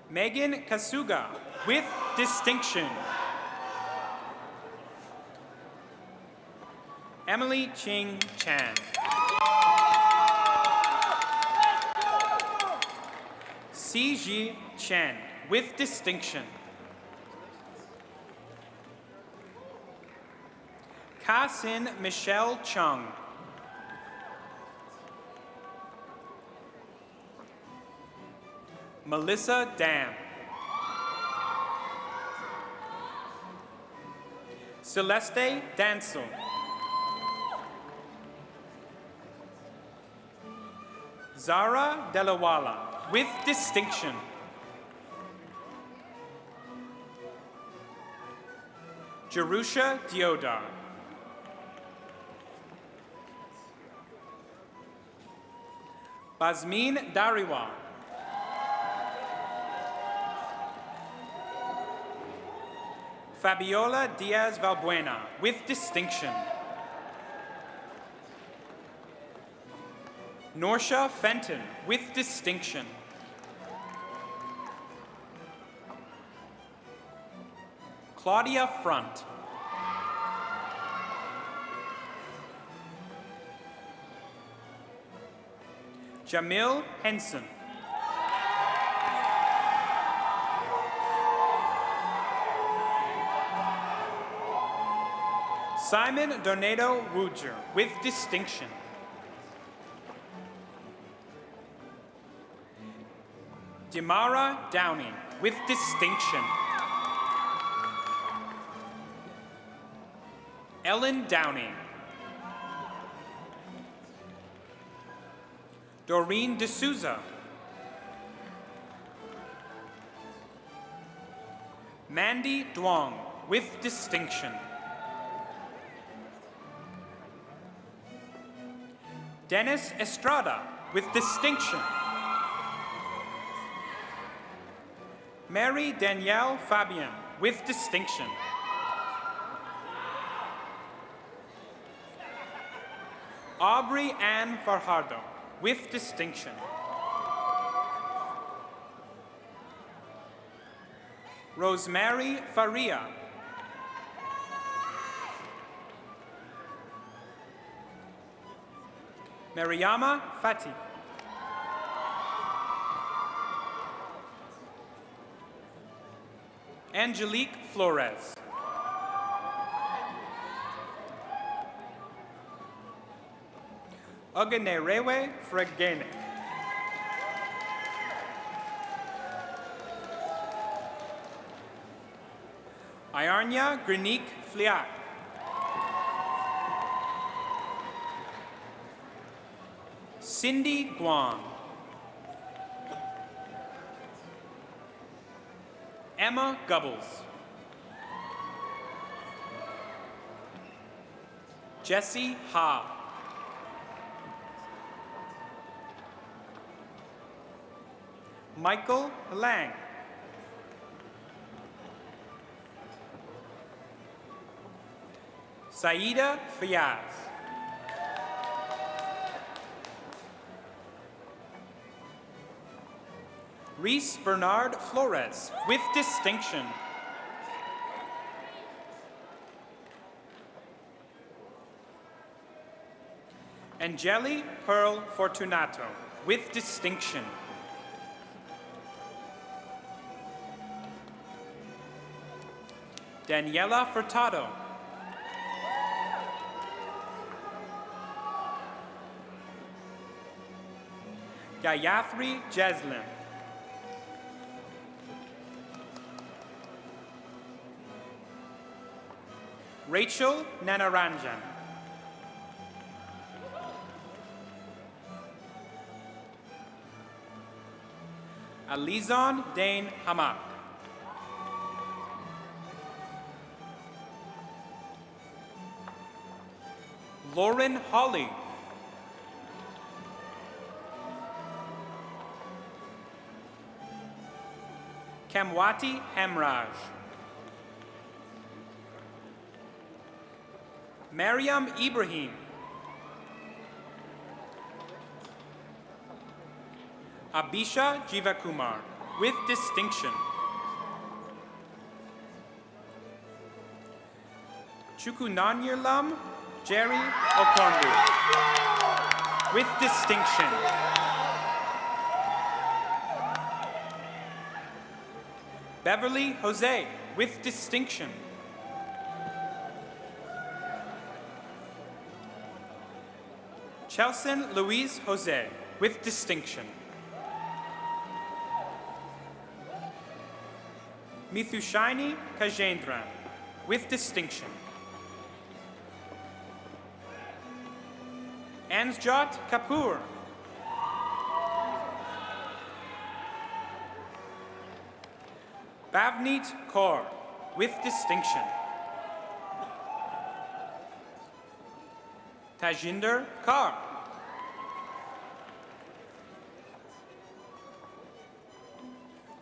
G: Megan Kasuga, with distinction. Emily Ching Chan. C.G. Chen, with distinction. Ka-Sin Michelle Chung. Melissa Dam. Celeste Dancel. Zara Delawala, with distinction. Jerusha Diodar. Basmin Dariwa. Fabiola Diaz Valbuena, with distinction. Norsha Fenton, with distinction. Claudia Front. Jamil Henson. Simon Donato Wooger, with distinction. Dimara Downey, with distinction. Ellen Downey. Doreen D'Souza. Mandy Duong, with distinction. Dennis Estrada, with distinction. Mary Danielle Fabian, with distinction. Aubrey Ann Farhardo. with distinction. Rosemary Faria. Mariama Fati. Angelique Flores. Ogenerewe Fregene. Iarnia Grenique Fliak. Cindy Guan. Emma Gubbles. Jesse Ha. Michael Lang. Saida Fayaz. Reese Bernard Flores, with distinction. Angeli Pearl Fortunato, with distinction. Daniela Furtado. Gayathri Jeslin. Rachel Nanaranjan. Alizon Dane Hamak. Lauren Hawley. Kamwati Hemraj. Mariam Ibrahim. Abisha Jivakumar, with distinction. Chukunanyirlam Jerry Okondu, with distinction. Beverly Jose, with distinction. Chelson Louise Jose, with distinction. Mithushini Kajendran, with distinction. Ansjot Kapoor. Bavneet Kaur, with distinction. Tajinder Kaur.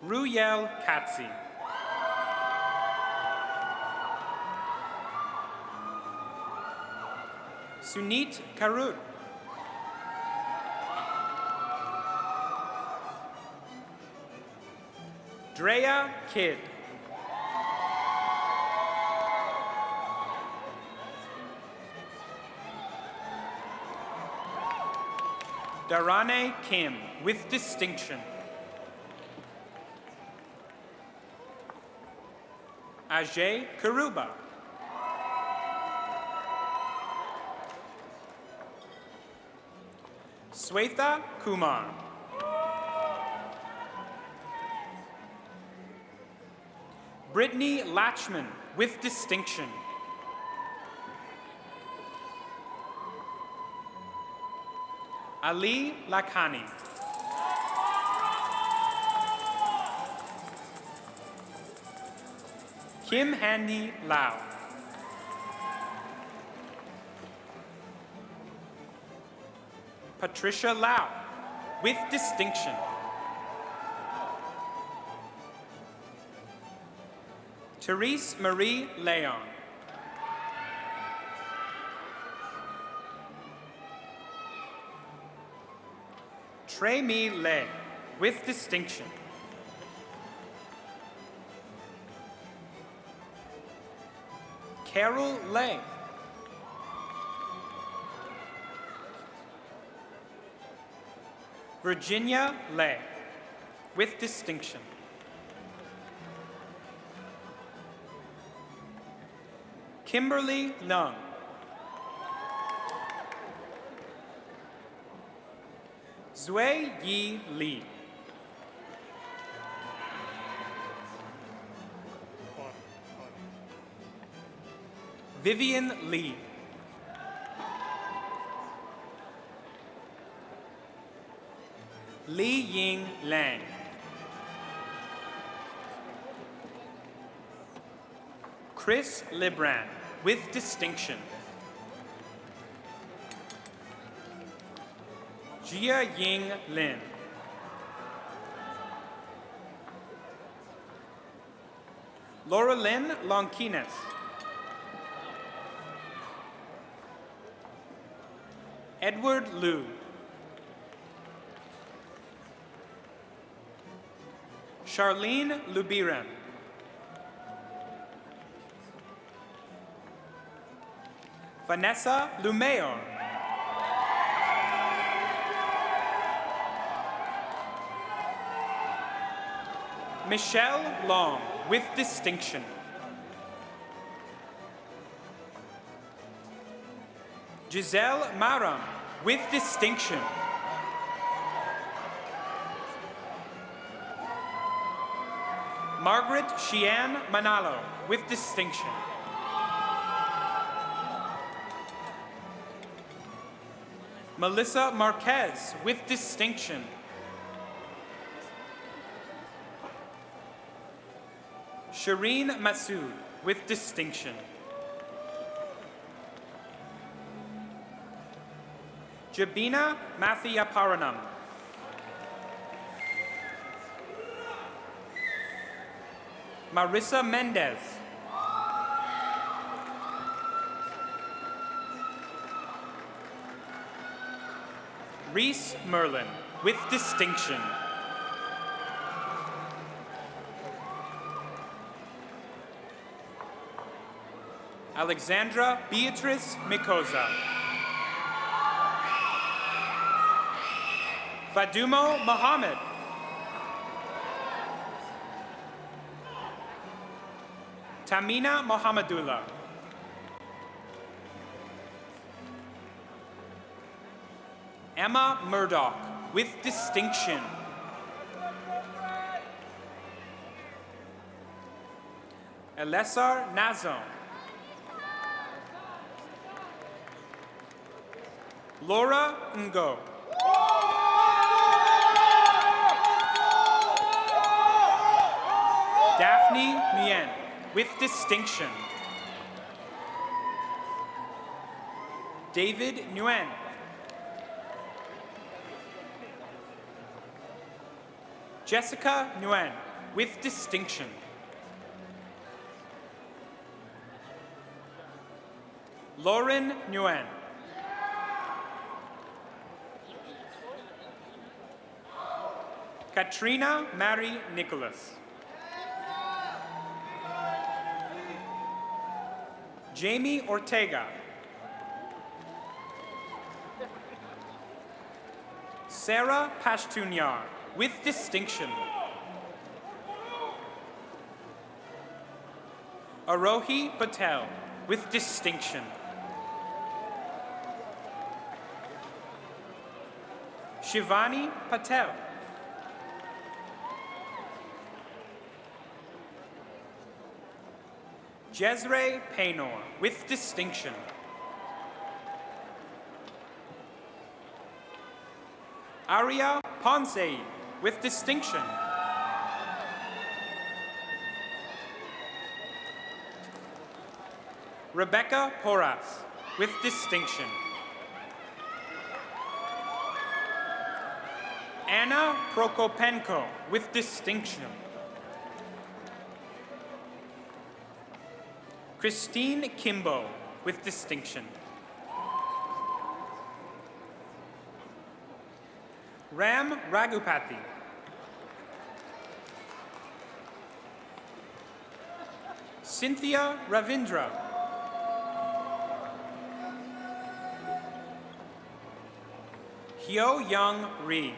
G: Ruyel Katsi. Sunit Karur. Drea Kidd. Darane Kim, with distinction. Ajay Karuba. Swetha Kumar. Brittany Latchman, with distinction. Ali Lakhani. Kim Handy Lau. Patricia Lau, with distinction. Therese Marie Leon. Trey-Mi Le, with distinction. Carol Le. Virginia Le, with distinction. Kimberly Lung. Zui Yi Li. Vivian Lee. Li Ying Lang. Chris Libran, with distinction. Jia Ying Lin. Laura Lynn Lonquines. Edward Liu. Charlene Lubiran. Vanessa Lumayor. Michelle Long, with distinction. Giselle Maram, with distinction. Margaret Sheann Manalo, with distinction. Melissa Marquez, with distinction. Shireen Masood, with distinction. Jabina Mathiaparanam. Marissa Mendez. Reese Merlin, with distinction. Alexandra Beatrice Mikosa. Fadumo Mohammed. Tamina Mohammadullah. Emma Murdoch, with distinction. Elessar Nazon. Laura Ngo. Daphne Mien, with distinction. David Nguyen. Jessica Nguyen, with distinction. Lauren Nguyen. Katrina Mary Nicholas. Jamie Ortega. Sarah Pashtunyar, with distinction. Arohi Patel, with distinction. Shivani Patel. Jezre Paynor, with distinction. Aria Ponsei, with distinction. Rebecca Porras, with distinction. Anna Prokopenko, with distinction. Christine Kimbo, with distinction. Ram Raghupati. Cynthia Ravindra. Hyo Young Ri.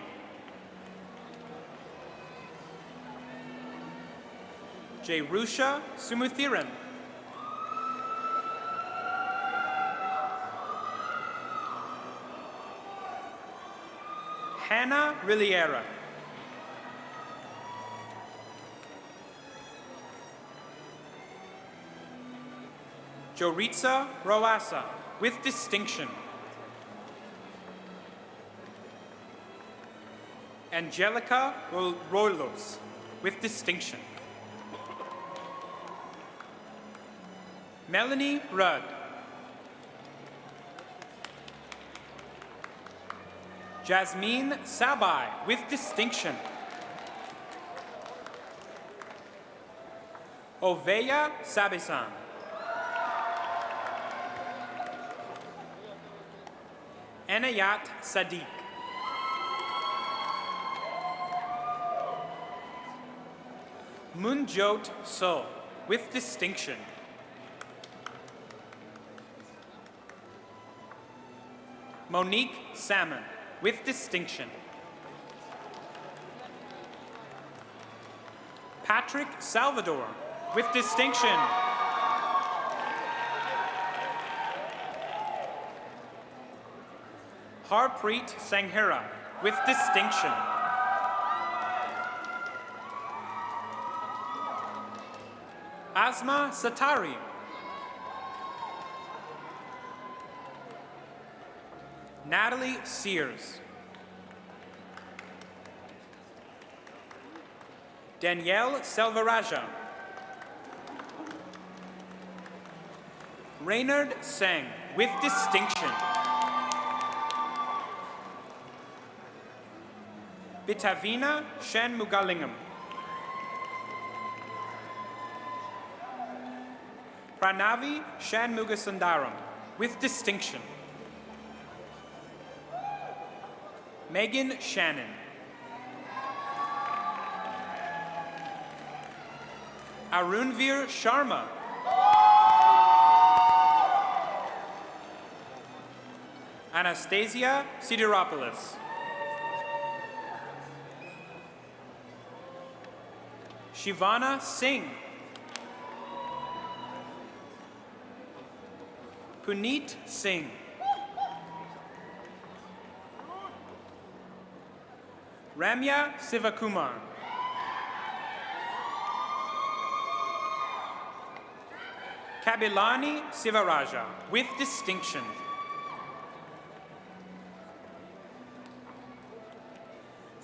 G: Jerusha Sumuthiran. Hannah Riliera. Joritza Roasa, with distinction. Angelica Roilos, with distinction. Melanie Rudd. Jasmine Sabai, with distinction. Oveya Sabisan. Anayat Sadiq. Munjot So, with distinction. Monique Salmon, with distinction. Patrick Salvador, with distinction. Harpreet Sanghera, with distinction. Asma Satari. Natalie Sears. Danielle Selvaraja. Raynard Singh, with distinction. Bitavina Shanmugalingam. Pranavi Shanmugasundaram, with distinction. Megan Shannon. Arunvir Sharma. Anastasia Sidiropoulos. Shivana Singh. Puneet Singh. Ramya Sivakumar. Kabilani Sivaraja, with distinction.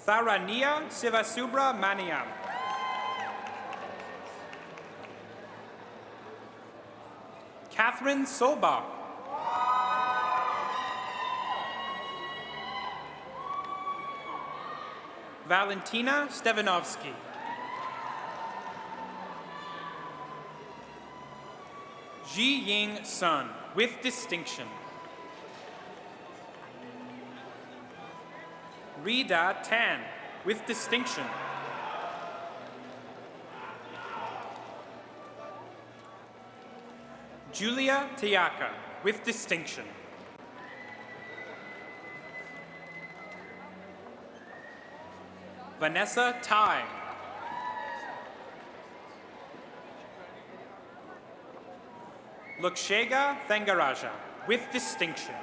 G: Tharania Sivasubra Maniam. Catherine Solbach. Valentina Stevanovsky. Ji Ying Sun, with distinction. Rita Tan, with distinction. Julia Tiaka, with distinction. Vanessa Tai. Lukshega Thangaraja, with distinction.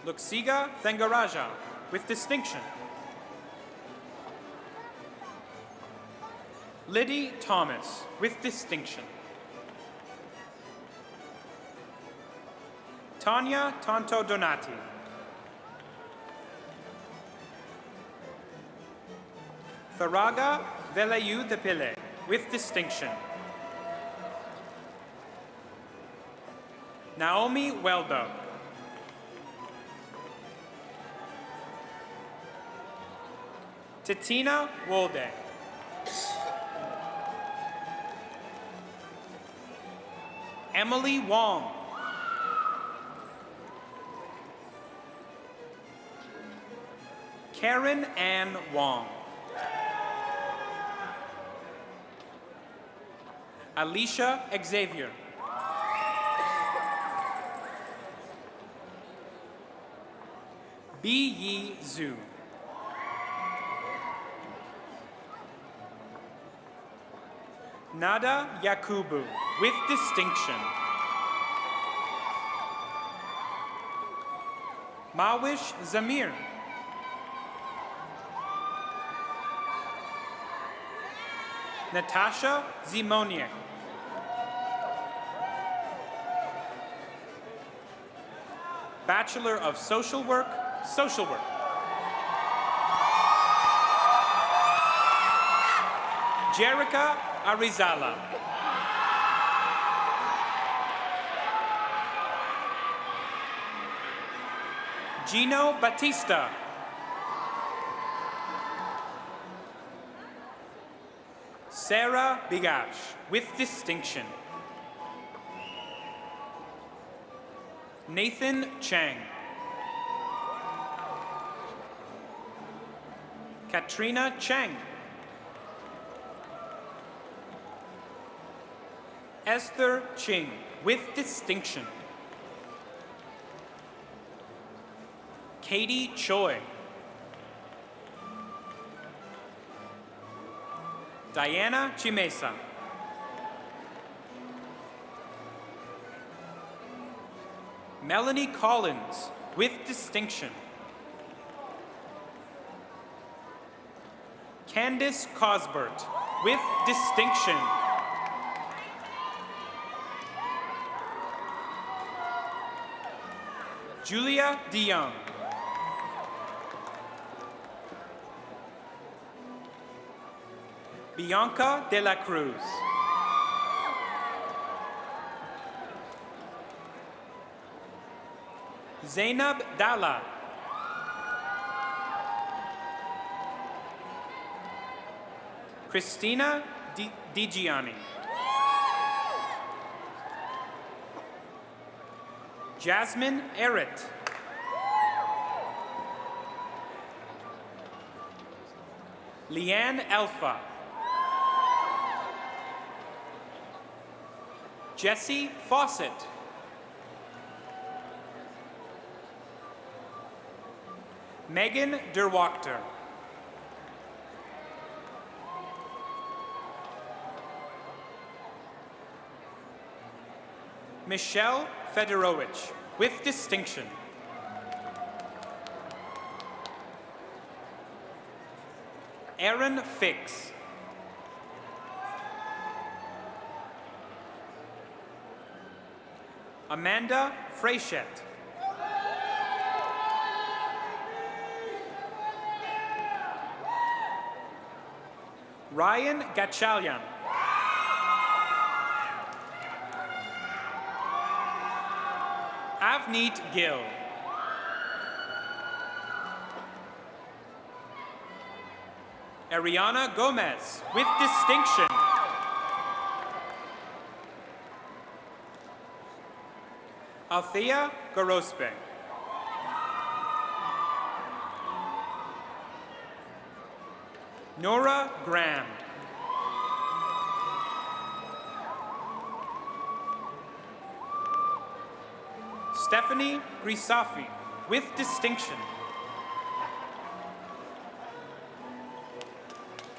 G: Luxiga Thangaraja, with distinction. Liddy Thomas, with distinction. Tanya Tonto Donati. Tharaga Velayu Depile, with distinction. Naomi Weldo. Titina Wolde. Emily Wong. Karen Ann Wong. Alicia Xavier. B. Yi Zhu. Nada Yakubu, with distinction. Mawish Zamir. Natasha Zimoniak. Bachelor of Social Work, Social Work. Jerica Arizala. Gino Batista. Sarah Bigash, with distinction. Nathan Chang. Katrina Chang. Esther Ching, with distinction. Katie Choi. Diana Chimesa. Melanie Collins, with distinction. Candice Cosbert, with distinction. Julia DeYoung. Bianca de la Cruz. Zainab Dalla. Christina DiGianni. Jasmine Errett. Leanne Alpha. Jesse Fawcett. Megan Derwachter. Michelle Federowicz, with distinction. Aaron Fix. Amanda Frechette. Ryan Gatchalian. Avneet Gill. Ariana Gomez, with distinction. Althea Gorospe. Nora Graham. Stephanie Grisafi, with distinction.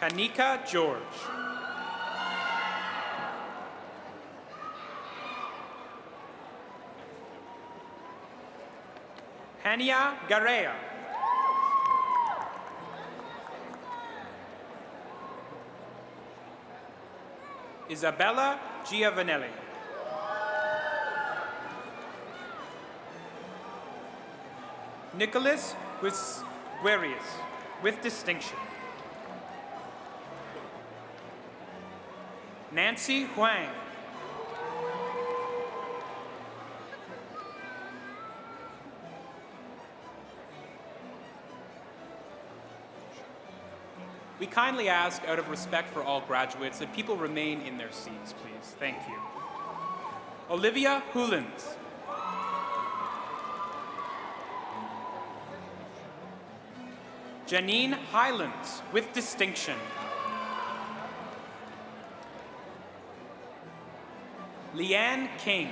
G: Kanika George. Hania Garea. Isabella Giovanelli. Nicholas Guerius, with distinction. Nancy Huang. We kindly ask, out of respect for all graduates, that people remain in their seats, please. Thank you. Olivia Hulins. Janine Highlands, with distinction. Leanne King.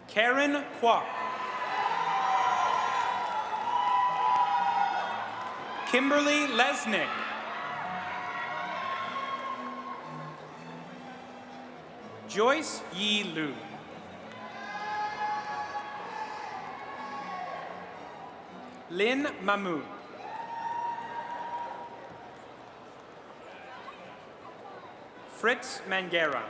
G: Karen Kwok. Kimberly Lesnick. Joyce Yi Lu. Lynn Mahmood. Fritz Mangera.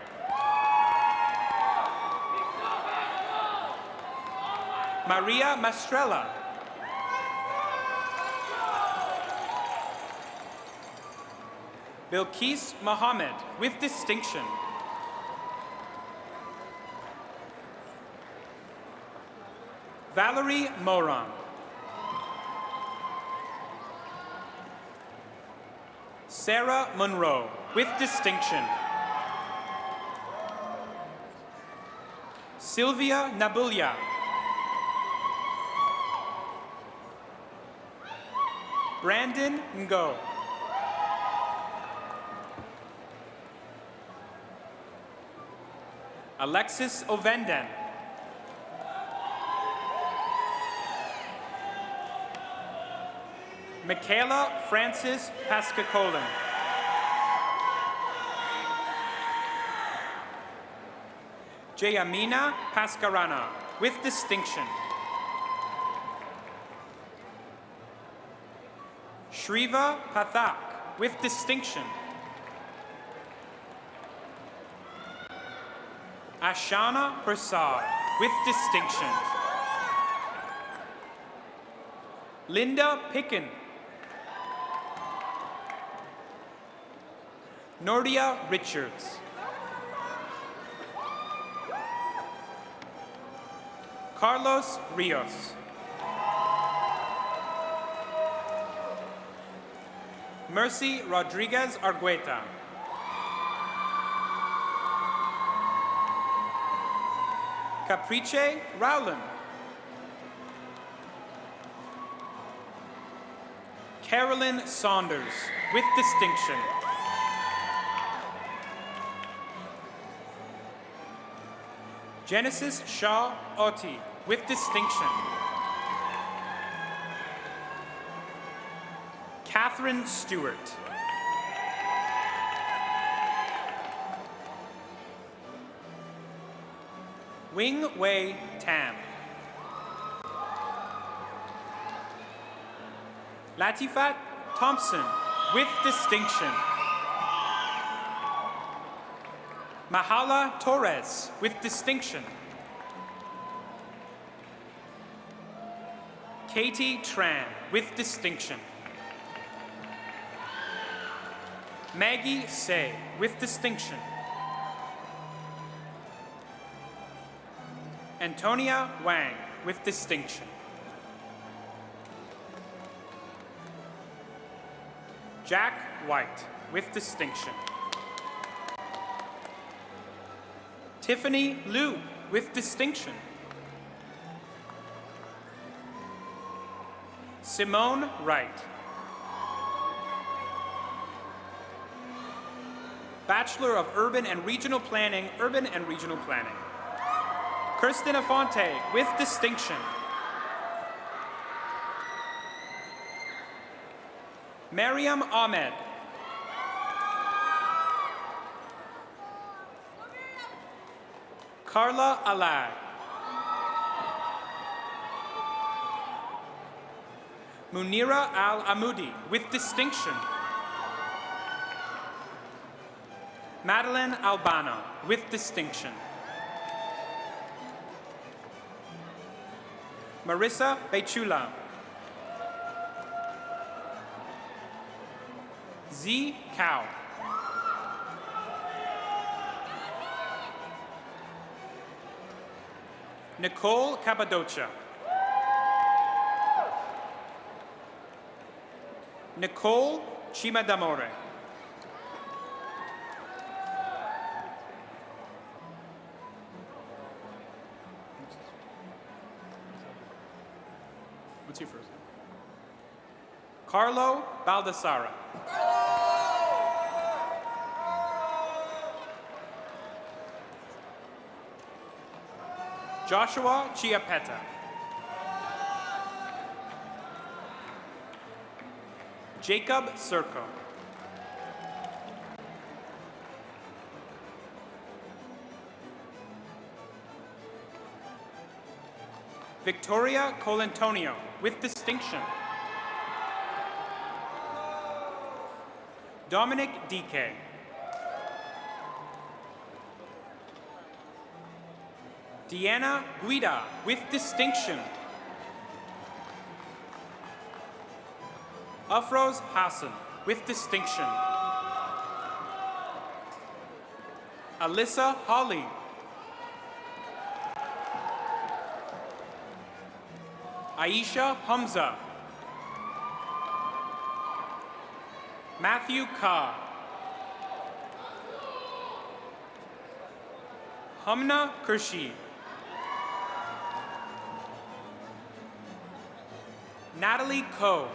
G: Maria Mastrella. Bilquis Mohammed, with distinction. Valerie Moran. Sarah Monroe, with distinction. Sylvia Nabulia. Brandon Ngo. Alexis Ovenden. Michaela Francis Pascacolin. Jayamina Pascarana, with distinction. Shriva Pathak, with distinction. Ashana Prasad, with distinction. Linda Picken. Nordia Richards. Carlos Rios. Mercy Rodriguez Argueta. Caprice Rowland. Carolyn Saunders, with distinction. Genesis Shaw Oti, with distinction. Catherine Stewart. Wing Wei Tam. Latifat Thompson, with distinction. Mahala Torres, with distinction. Katie Tran, with distinction. Maggie Say, with distinction. Antonia Wang, with distinction. Jack White, with distinction. Tiffany Liu, with distinction. Simone Wright. Bachelor of Urban and Regional Planning, Urban and Regional Planning. Kirsten Afonte, with distinction. Mariam Ahmed. Carla Alad. Munira Al-Amoudi, with distinction. Madeline Albano, with distinction. Marissa Bechula. Z. Cow. Nicole Cappadocia. Nicole Cimadamore. What's your first name? Carlo Baldassara. Joshua Chiapetta. Jacob Serco. Victoria Colantonio, with distinction. Dominic DK. Deanna Guida, with distinction. Afroz Hassan, with distinction. Alyssa Hawley. Aisha Hamza. Matthew Ka. Hamna Kurshi. Natalie Ko.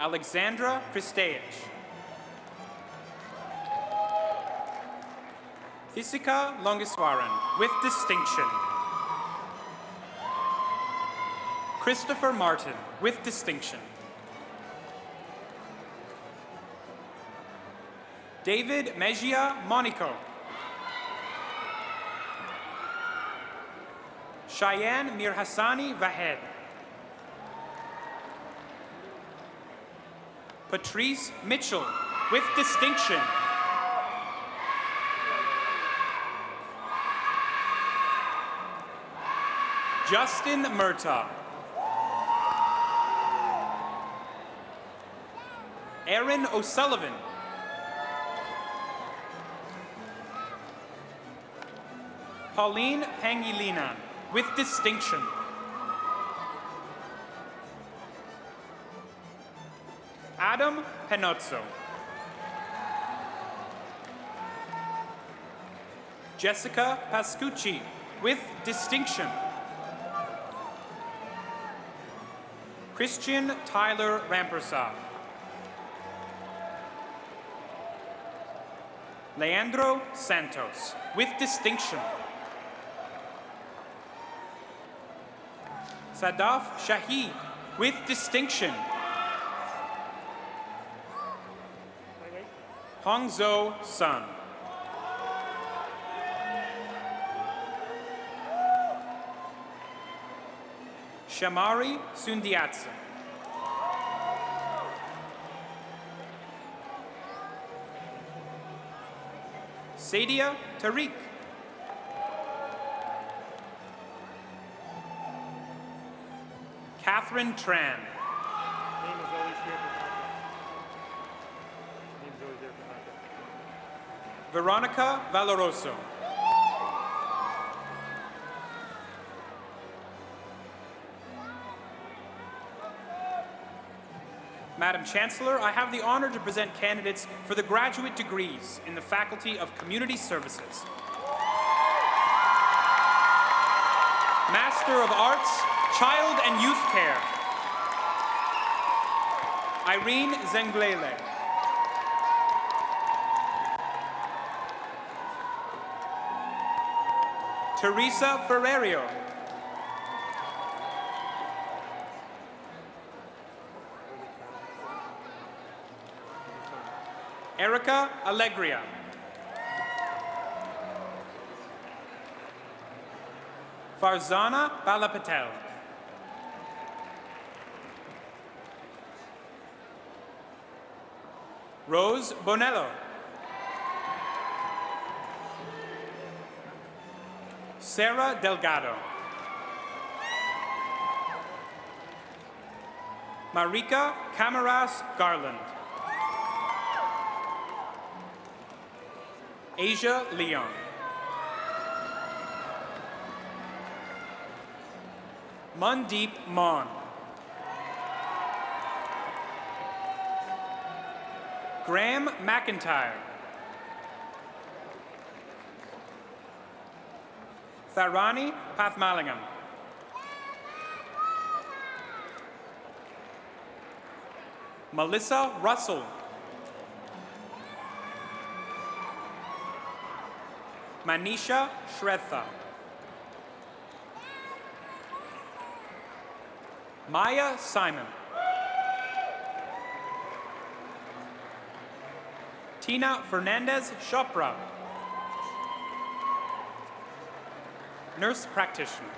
G: Alexandra Kristeich. Thisika Longiswaran, with distinction. Christopher Martin, with distinction. David Mejia Monico. Cheyenne Mirhassani Vahed. Patrice Mitchell, with distinction. Justin Murtaugh. Aaron O'Sullivan. Pauline Pangilinan, with distinction. Adam Penozzo. Jessica Pascucci, with distinction. Christian Tyler Rampersad. Leandro Santos, with distinction. Sadaf Shahid, with distinction. Hongzhou Sun. Shamari Sundiatsa. Sadia Tariq. Catherine Tran.
H: Name is always here for backup. Name is always there for backup.
G: Veronica Valoroso. Madam Chancellor, I have the honor to present candidates for the graduate degrees in the Faculty of Community Services. Master of Arts, Child and Youth Care, Irene Zenglele. Teresa Ferrerio. Erica Allegria. Farzana Balapatel. Rose Bonello. Sarah Delgado. Marika Camaras Garland. Asia Leon. Mandeep Mon. Graham McIntyre. Tharani Pathmalingam. Melissa Russell. Manisha Shretha. Maya Simon. Tina Fernandez Chopra. Nurse practitioner.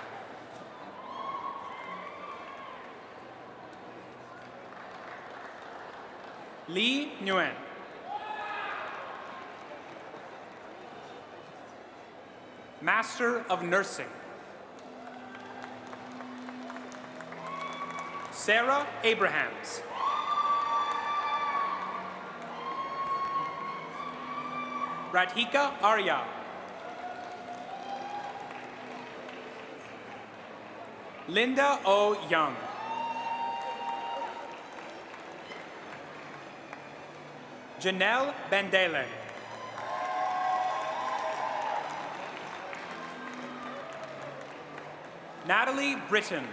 G: Lee Nguyen. Master of Nursing. Sarah Abrahams. Radhika Arya. Linda O. Young. Janelle Bandele. Natalie Britton.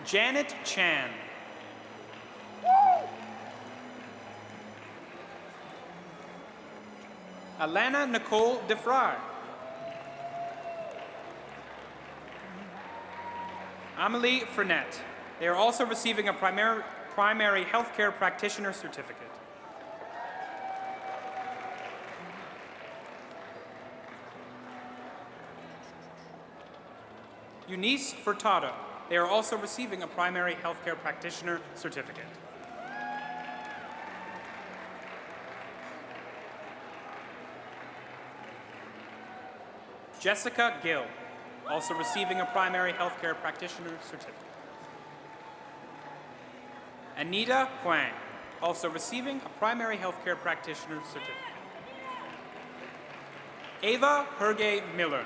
G: Janet Chan. Alana Nicole DeFry. Amelie Frenette. They are also receiving a primary healthcare practitioner certificate. Eunice Furtado. They are also receiving a primary healthcare practitioner certificate. Jessica Gill, also receiving a primary healthcare practitioner certificate. Anita Huang, also receiving a primary healthcare practitioner certificate. Ava Herge Miller.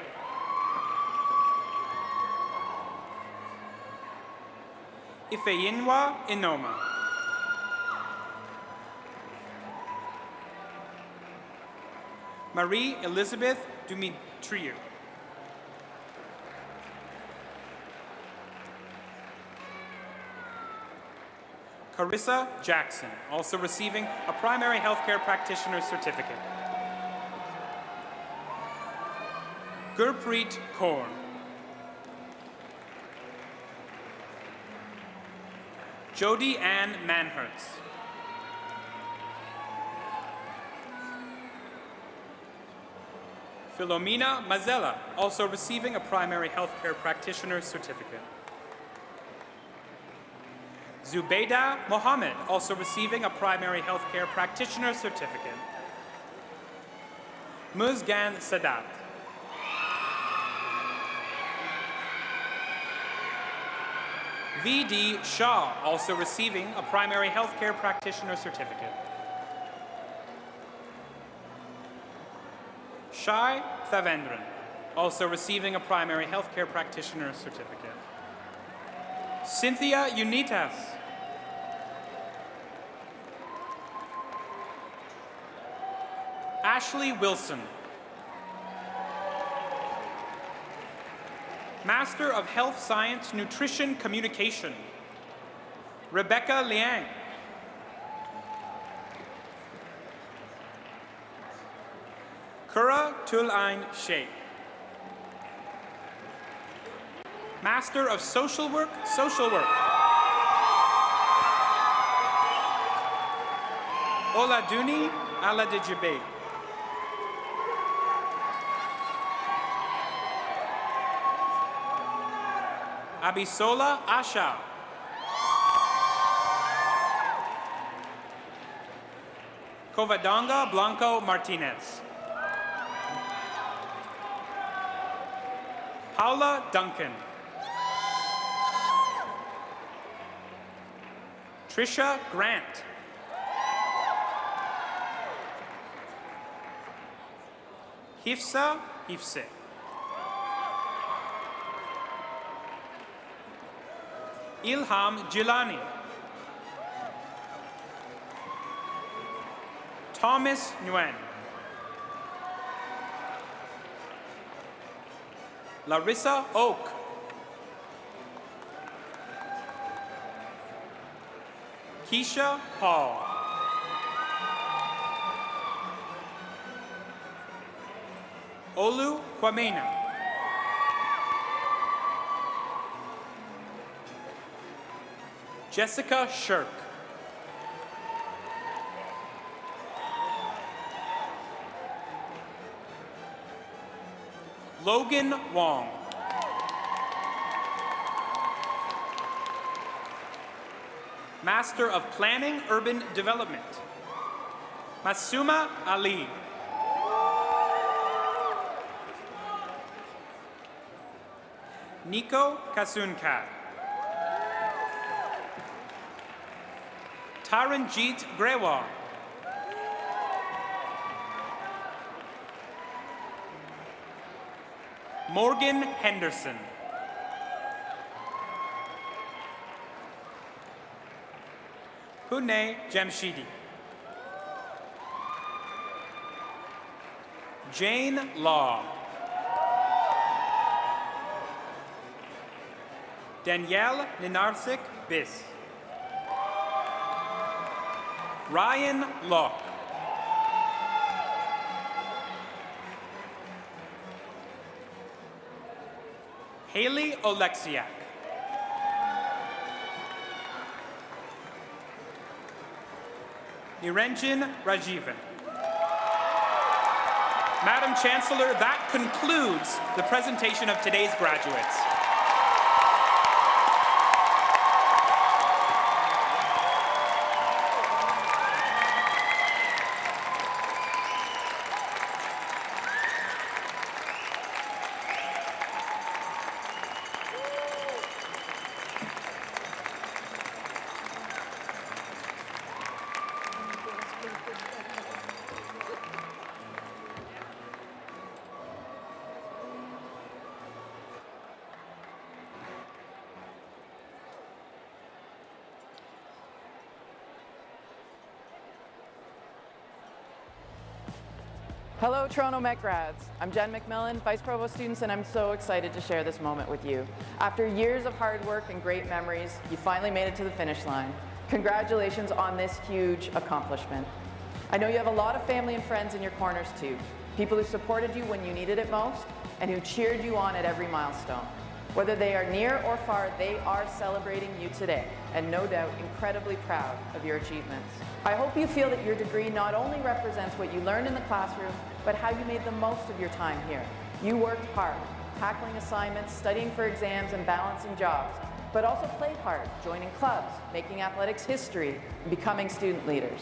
G: Ifeyinwa Inoma. Marie Elizabeth Dumitriou. Carissa Jackson, also receiving a primary healthcare practitioner certificate. Gurpreet Kaur. Jody Ann Manhertz. Philomena Mazzella, also receiving a primary healthcare practitioner certificate. Zubeida Mohammed, also receiving a primary healthcare practitioner certificate. Muzgan Sadat. V.D. Shah, also receiving a primary healthcare practitioner certificate. Shai Thavendran, also receiving a primary healthcare practitioner certificate. Cynthia Unitas. Ashley Wilson. Master of Health Science Nutrition Communication. Rebecca Liang. Kura Tulain Sheikh. Master of Social Work, Social Work. Oladuni Aladijibe. Abisola Asha. Covadonga Blanco Martinez. Paula Duncan. Trisha Grant. Hifsa Hifse. Ilham Jilani. Thomas Nguyen. Larissa Oak. Keisha Paul. Olu Kwamena. Jessica Shirk. Logan Wong. Master of Planning Urban Development, Masuma Ali. Nico Kasunkar. Taranjeet Grewal. Morgan Henderson. Pune Jamshidi. Jane Law. Danielle Ninarsik Biss. Ryan Locke. Haley Oleksiak. Niranjan Rajivan. Madam Chancellor, that concludes the presentation of today's graduates.
I: Hello, Toronto Met grads. I'm Jen McMillan, Vice Provost students, and I'm so excited to share this moment with you. After years of hard work and great memories, you finally made it to the finish line. Congratulations on this huge accomplishment. I know you have a lot of family and friends in your corners too, people who supported you when you needed it most, and who cheered you on at every milestone. Whether they are near or far, they are celebrating you today, and no doubt incredibly proud of your achievements. I hope you feel that your degree not only represents what you learned in the classroom, but how you made the most of your time here. You worked hard, tackling assignments, studying for exams, and balancing jobs, but also played hard, joining clubs, making athletics history, and becoming student leaders.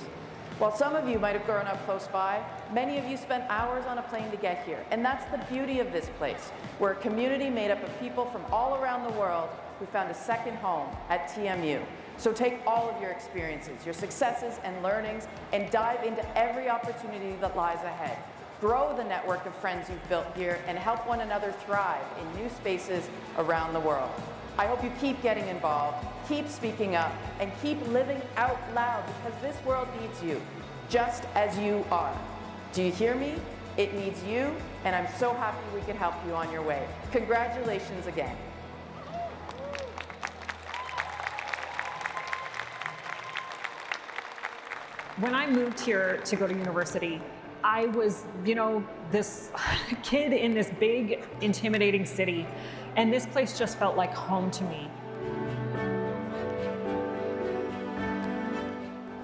I: While some of you might have grown up close by, many of you spent hours on a plane to get here, and that's the beauty of this place. We're a community made up of people from all around the world who found a second home at TMU. So take all of your experiences, your successes and learnings, and dive into every opportunity that lies ahead. Grow the network of friends you've built here and help one another thrive in new spaces around the world. I hope you keep getting involved, keep speaking up, and keep living out loud because this world needs you, just as you are. Do you hear me? It needs you, and I'm so happy we could help you on your way. Congratulations again.
J: When I moved here to go to university, I was, this kid in this big, intimidating city, and this place just felt like home to me.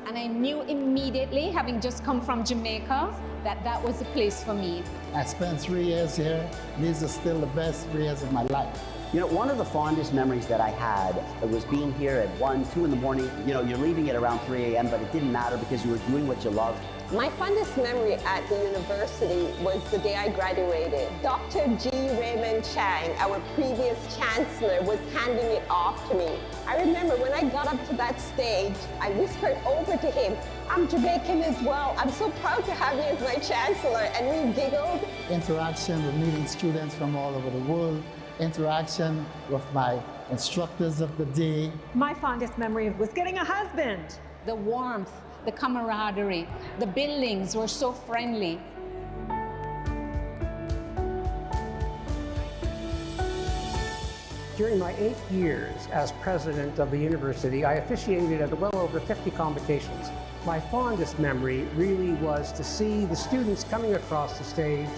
K: And I knew immediately, having just come from Jamaica, that that was the place for me.
L: I spent 3 years here. These are still the best 3 years of my life.
M: One of the fondest memories that I had was being here at 1, 2 in the morning. You're leaving at around 3 a.m., but it didn't matter because you were doing what you loved.
N: My fondest memory at the university was the day I graduated. Dr. G. Raymond Chang, our previous chancellor, was handing it off to me. I remember when I got up to that stage, I whispered over to him, "I'm Jamaican as well. I'm so proud to have you as my chancellor." And we giggled.
L: Interaction with meeting students from all over the world. Interaction with my instructors of the day.
J: My fondest memory was getting a husband.
K: The warmth, the camaraderie, the buildings were so friendly.
O: during my 8 years as president of the university, I officiated at well over 50 convocations. My fondest memory really was to see the students coming across the stage,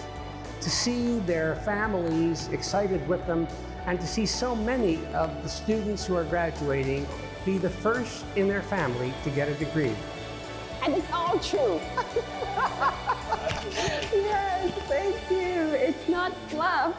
O: to see their families excited with them, and to see so many of the students who are graduating be the first in their family to get a degree.
N: And it's all true. Yes, thank you. It's not fluff.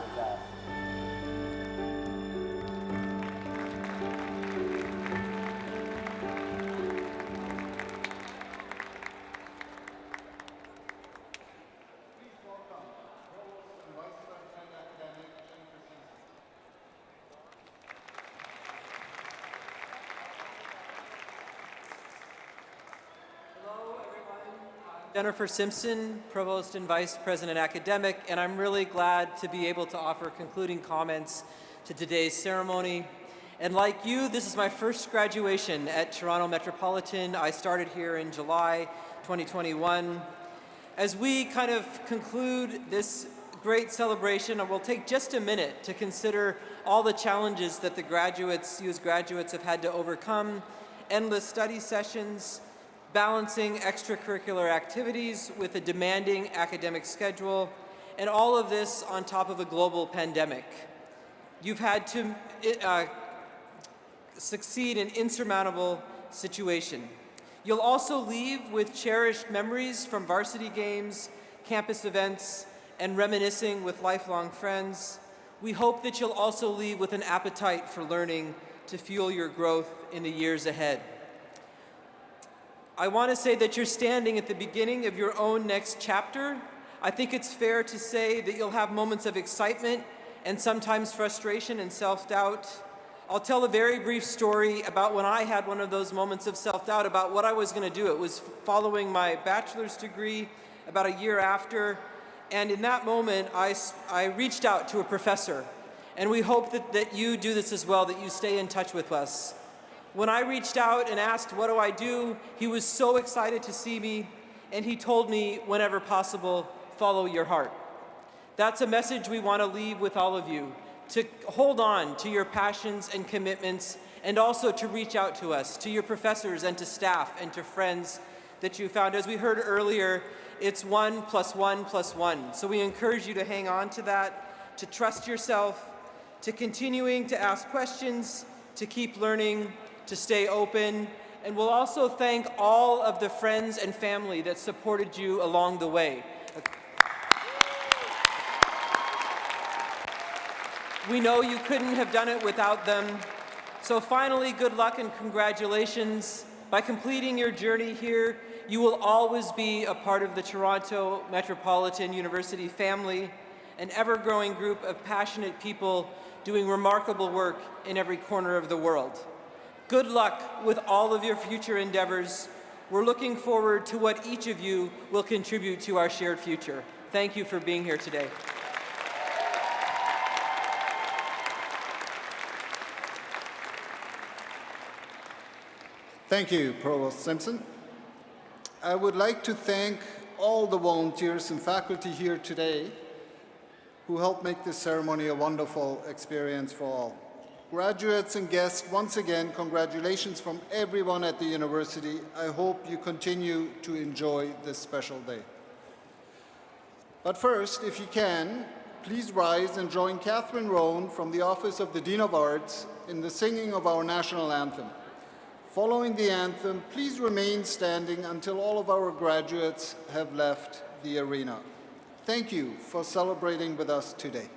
P: Jennifer Simpson, Provost and Vice President Academic, and I'm really glad to be able to offer concluding comments to today's ceremony. And like you, this is my first graduation at Toronto Metropolitan. I started here in July 2021. As we kind of conclude this great celebration, we'll take just a minute to consider all the challenges that the graduates, you as graduates, have had to overcome. Endless study sessions, balancing extracurricular activities with a demanding academic schedule, and all of this on top of a global pandemic. You've had to succeed in insurmountable situation. You'll also leave with cherished memories from varsity games, campus events, and reminiscing with lifelong friends. We hope that you'll also leave with an appetite for learning to fuel your growth in the years ahead. I want to say that you're standing at the beginning of your own next chapter. I think it's fair to say that you'll have moments of excitement and sometimes frustration and self-doubt. I'll tell a very brief story about when I had one of those moments of self-doubt about what I was going to do. It was following my bachelor's degree about a year after, and in that moment I reached out to a professor, and we hope that you do this as well, that you stay in touch with us. When I reached out and asked, what do I do? He was so excited to see me, and he told me, whenever possible, follow your heart. That's a message we want to leave with all of you, to hold on to your passions and commitments, and also to reach out to us, to your professors and to staff and to friends that you found. As we heard earlier, it's 1 + 1 + 1. So we encourage you to hang on to that, to trust yourself, to continuing to ask questions, to keep learning, to stay open, and we'll also thank all of the friends and family that supported you along the way. We know you couldn't have done it without them. So finally, good luck and congratulations. By completing your journey here, you will always be a part of the Toronto Metropolitan University family, an ever-growing group of passionate people doing remarkable work in every corner of the world. Good luck with all of your future endeavors. We're looking forward to what each of you will contribute to our shared future. Thank you for being here today.
C: Thank you, Provost Simpson. I would like to thank all the volunteers and faculty here today who helped make this ceremony a wonderful experience for all. Graduates and guests, once again, congratulations from everyone at the university. I hope you continue to enjoy this special day. But first, if you can, please rise and join Catherine Rohn from the Office of the Dean of Arts in the singing of our national anthem. Following the anthem, please remain standing until all of our graduates have left the arena. Thank you for celebrating with us today.